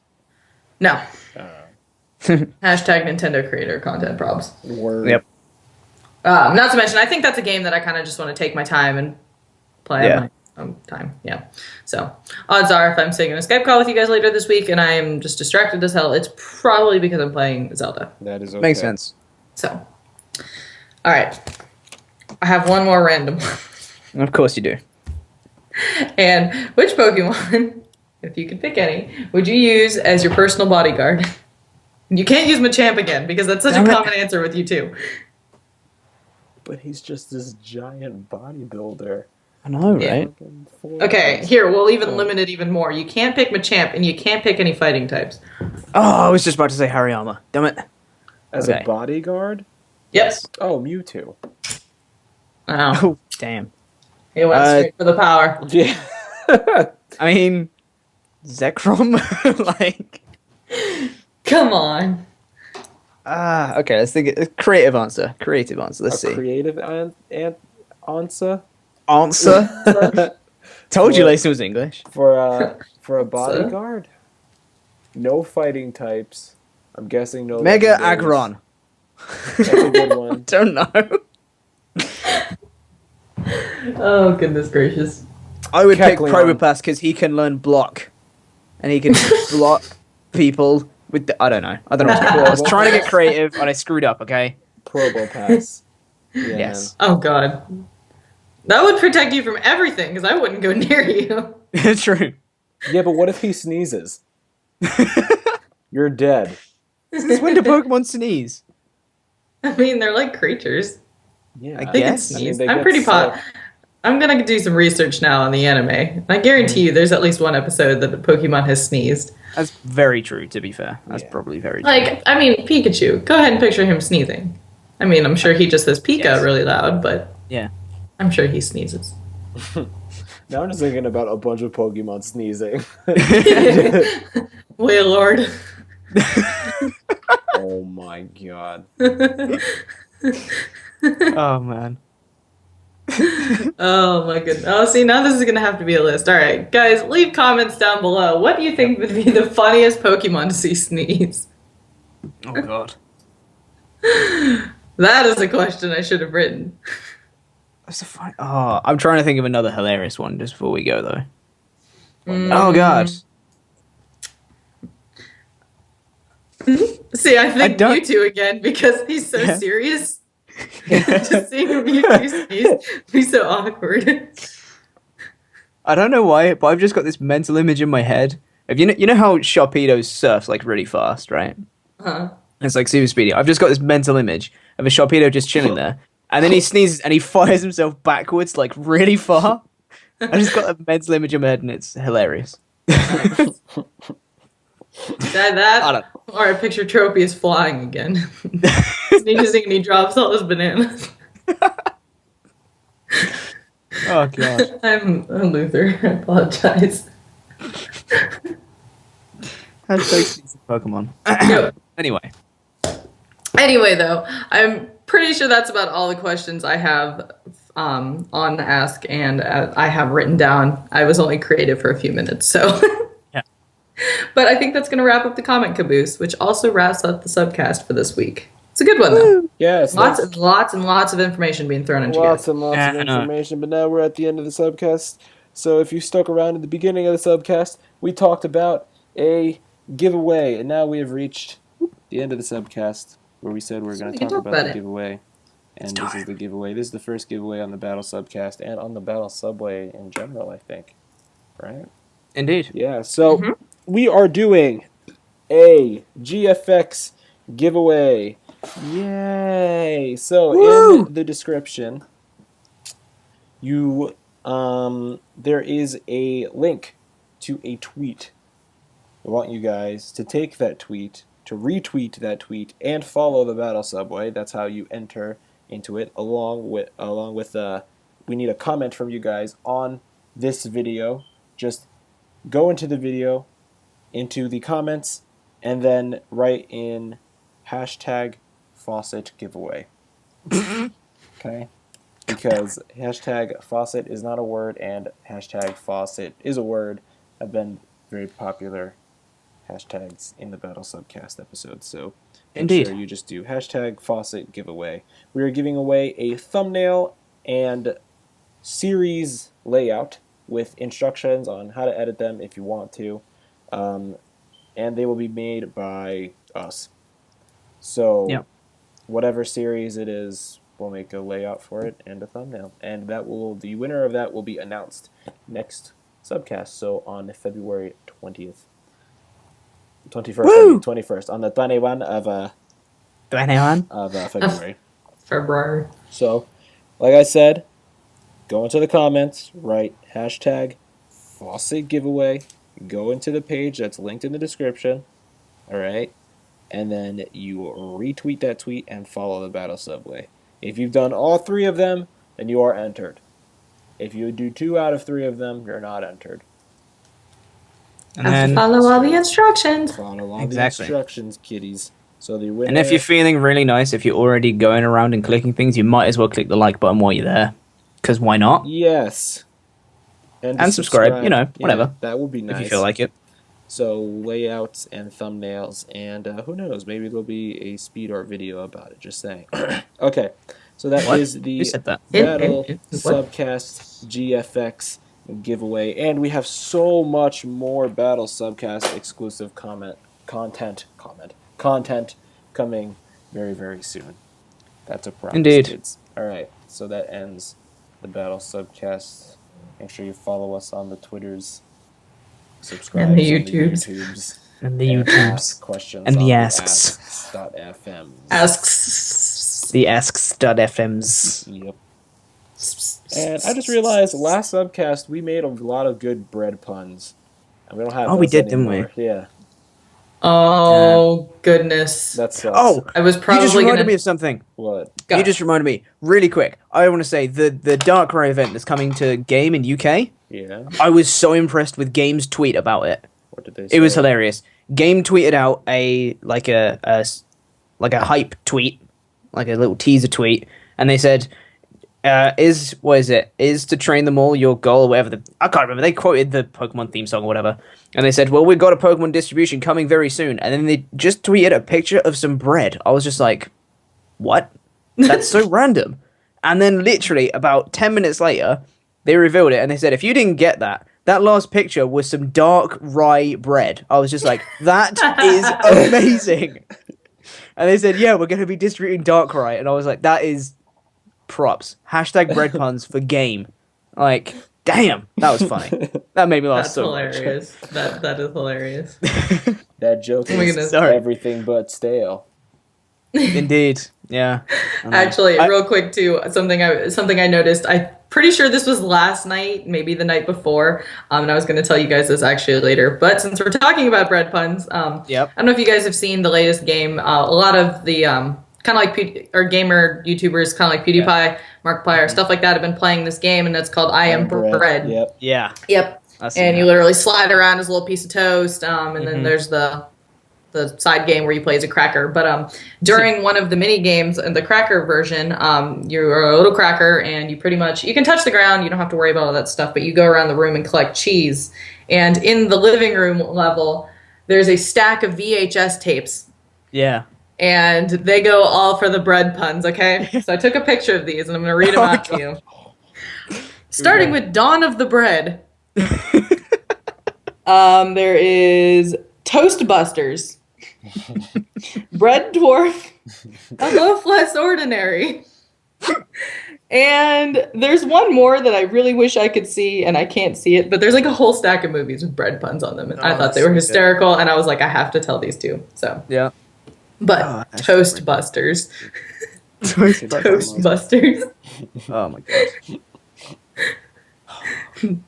No. Hashtag Nintendo creator content probs.
Word.
Yep.
Not to mention, I think that's a game that I kind of just want to take my time and play on my own time. Yeah. So, odds are, if I'm sitting in a Skype call with you guys later this week and I am just distracted as hell, it's probably because I'm playing Zelda.
That is okay.
Makes sense.
So, all right. I have one more random one.
Of course you do.
And which Pokemon, if you could pick any, would you use as your personal bodyguard? You can't use Machamp again because that's such a common answer with you too.
But he's just this giant bodybuilder.
I know, right?
Okay, here, we'll even limit it even more. You can't pick Machamp and you can't pick any fighting types.
Oh, I was just about to say Hariyama. Damn it.
As a bodyguard?
Yes.
Oh, Mewtwo.
Oh,
damn.
He went straight for the power.
Yeah.
I mean, Zekrom? Like...
Come on.
Okay, let's think. Creative answer. Let's see.
Creative answer?
Answer? Told you Lacen was English.
For a bodyguard? No fighting types. I'm guessing no...
Mega
legendaries.
Aggron.
That's a good one.
Don't know.
Oh, goodness gracious.
I would pick Probopass because he can learn block. And he can block people with the... I don't know what to call it. I was trying to get creative and I screwed up, okay?
Probopass. Yeah,
yes.
Man. Oh, God. That would protect you from everything because I wouldn't go near you.
True.
Yeah, but what if he sneezes? You're dead.
Since when do Pokemon sneeze?
I mean, they're like creatures.
Yeah,
I
They
guess.
can sneeze.
they
I'm
get
pretty
sick.
I'm gonna do some research now on the anime. I guarantee you there's at least one episode that the Pokemon has sneezed.
That's very true, to be fair. That's probably very true.
Like, I mean, Pikachu. Go ahead and picture him sneezing. I mean, I'm sure he just says Pika really loud, but
yeah,
I'm sure he sneezes.
Now I'm just thinking about a bunch of Pokemon sneezing.
Wailord.
Oh my god.
Oh man.
Oh my goodness. Oh, see, now this is gonna have to be a list. All right, guys, leave comments down below. What do you think would be the funniest Pokemon to see sneeze?
Oh god.
That is a question I should have written.
That's a fine. Oh, I'm trying to think of another hilarious one just before we go though.
Mm.
Oh god.
See, I think
don't-
Mewtwo again because he's so
Yeah.
serious. Just seeing Mewtwo sneeze would be so awkward.
I don't know why, but I've just got this mental image in my head of you know how Sharpedo surfs like really fast, right?
Uh-huh.
It's like super speedy. I've just got this mental image of a Sharpedo just chilling there, and then he sneezes and he fires himself backwards like really far. I just got a mental image in my head, and it's hilarious.
That or I picture Tropius flying again. Sneezing and he drops all his bananas.
Oh god.
I'm a Luther. I apologize.
Hashtag Pokemon.
Yep.
Anyway,
though, I'm pretty sure that's about all the questions I have on Ask, and I have written down. I was only creative for a few minutes, so.
Yeah.
But I think that's going to wrap up the comment caboose, which also wraps up the subcast for this week. It's a good one, though.
Yes.
Lots and lots of information being thrown into
Lots
you.
and lots of information, but now we're at the end of the subcast. So if you stuck around at the beginning of the subcast, we talked about a giveaway, and now we have reached the end of the subcast where we said we're going to talk about the giveaway. And this is the giveaway. This is the first giveaway on the Battle Subcast and on the Battle Subway in general, I think. Right?
indeed.
Yeah, so we are doing a GFX giveaway. Yay! So in the description, there is a link to a tweet. I want you guys to take that tweet, to retweet that tweet, and follow the Battle Subway. That's how you enter into it. Along with we need a comment from you guys on this video. Just go into the video, into the comments, and then write in hashtag faucet giveaway. Okay? Because hashtag faucet is not a word and hashtag faucet is a word have been very popular hashtags in the Battle Subcast episodes. So make sure you just do hashtag faucet giveaway. We are giving away a thumbnail and series layout with instructions on how to edit them if you want to. And they will be made by us. So whatever series it is, we'll make a layout for it and a thumbnail. And the winner of that will be announced next subcast, so on February 20th. 21st, on the 21 of February.
February.
So, like I said, go into the comments, write hashtag faucet giveaway, go into the page that's linked in the description, alright? And then you retweet that tweet and follow the Battle Subway. If you've done all three of them, then you are entered. If you do 2 out of 3 of them, you're not entered.
And then
follow all the instructions.
Follow all the instructions, kiddies. So the winner.
And if you're feeling really nice, if you're already going around and clicking things, you might as well click the like button while you're there. Because why not?
Yes.
And subscribe, whatever.
That would be nice.
If you feel like it.
So layouts and thumbnails, and who knows, maybe there'll be a speed art video about it, just saying. Okay, so that is the Battle Subcast GFX giveaway, and we have so much more Battle Subcast exclusive content coming very, very soon. That's a promise.
Indeed.
Kids. All right, so that ends the Battle Subcast. Make sure you follow us on the Twitters, subscribe
and the
on
YouTubes.
And the YouTubes.
Ask questions
and
on
the asks.
asks.fm.
Asks.
The asks.fms.
Yep. And I just realized last subcast we made a lot of good bread puns. And we don't have
we
those
did,
anymore.
didn't we?
Yeah.
Oh, goodness.
That sucks.
Oh,
I was probably
you just reminded me of something.
What?
Go.
You just reminded me, really quick. I want to say the Darkrai event that's coming to Game in UK.
Yeah.
I was so impressed with Game's tweet about it.
What did they say?
It was hilarious. Game tweeted out a hype tweet like a little teaser tweet, and they said, is to train them all your goal or whatever. I can't remember. They quoted the Pokemon theme song or whatever, and they said, well, we've got a Pokemon distribution coming very soon, and then they just tweeted a picture of some bread. I was just like, what? That's so random. And then literally about 10 minutes later, they revealed it, and they said, if you didn't get that last picture was some dark rye bread. I was just like, that is amazing. And they said, yeah, we're going to be distributing dark rye. And I was like, that is props. Hashtag bread puns for game. Like, damn, that was funny. That made me laugh so much.
Hilarious. That is hilarious.
That joke
Oh my
is
goodness.
everything but stale.
Indeed. Yeah.
Actually, real quick too, something I noticed. I'm pretty sure this was last night, maybe the night before. And I was going to tell you guys this actually later. But since we're talking about bread puns,
Yep.
I don't know if you guys have seen the latest game. A lot of the kind of like gamer YouTubers, kind of like PewDiePie, Markiplier, stuff like that, have been playing this game, and it's called I Am Bread.
Yep.
Yeah.
Yep. And you literally slide around as a little piece of toast, and then there's the side game where you play as a cracker. But during one of the mini games in the cracker version, you're a little cracker, and you can touch the ground. You don't have to worry about all that stuff, but you go around the room and collect cheese. And in the living room level, there's a stack of VHS tapes.
Yeah.
And they go all for the bread puns, okay? So I took a picture of these, and I'm going to read them out to you. Starting with Dawn of the Bread. There is Toastbusters. Bread Dwarf. A Loaf Less Ordinary. And there's one more that I really wish I could see, and I can't see it, but there's like a whole stack of movies with bread puns on them, and I thought they were hysterical, and I was like, I have to tell these two. So
yeah.
But Toastbusters. Toastbusters.
Oh my god.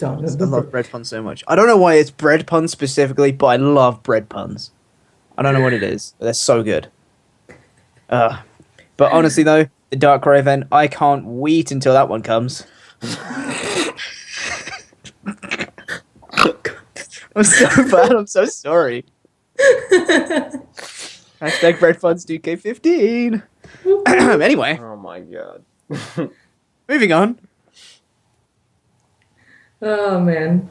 I love bread puns so much. I don't know why it's bread puns specifically, but I love bread puns. I don't know what it is, but they're so good. But honestly though, the Dark Ray event, I can't wait until that one comes. I'm so bad, I'm so sorry. Hashtag bread puns 2K15. Anyway.
Oh my god.
Moving on.
Oh man.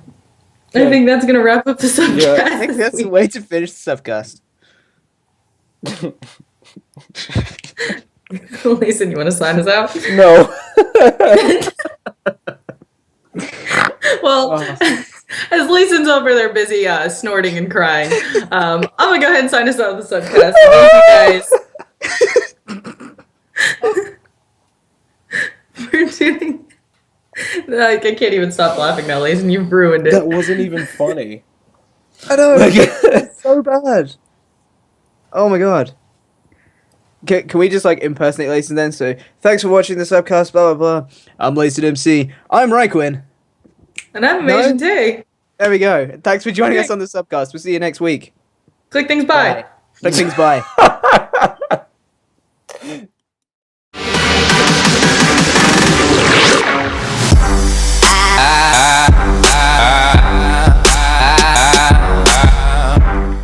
I think that's gonna wrap up the subcast.
Yeah, I think that's the way to finish the subcast.
Lacen, you want to sign us out?
No.
Well, as Lacen's over there busy snorting and crying, I'm gonna go ahead and sign us out of the subcast. Thank you guys for tuning. Like, I can't even stop laughing now, Lacen. You've ruined it.
That wasn't even funny.
I know. It's so bad. Oh my god. Can we just like impersonate Lacen then? So thanks for watching the subcast. Blah blah blah. I'm LacenMC. I'm RhyQuinn.
And I'm AmasianTae.
There we go. Thanks for joining us on the subcast. We'll see you next week.
Click things bye.
Click things bye.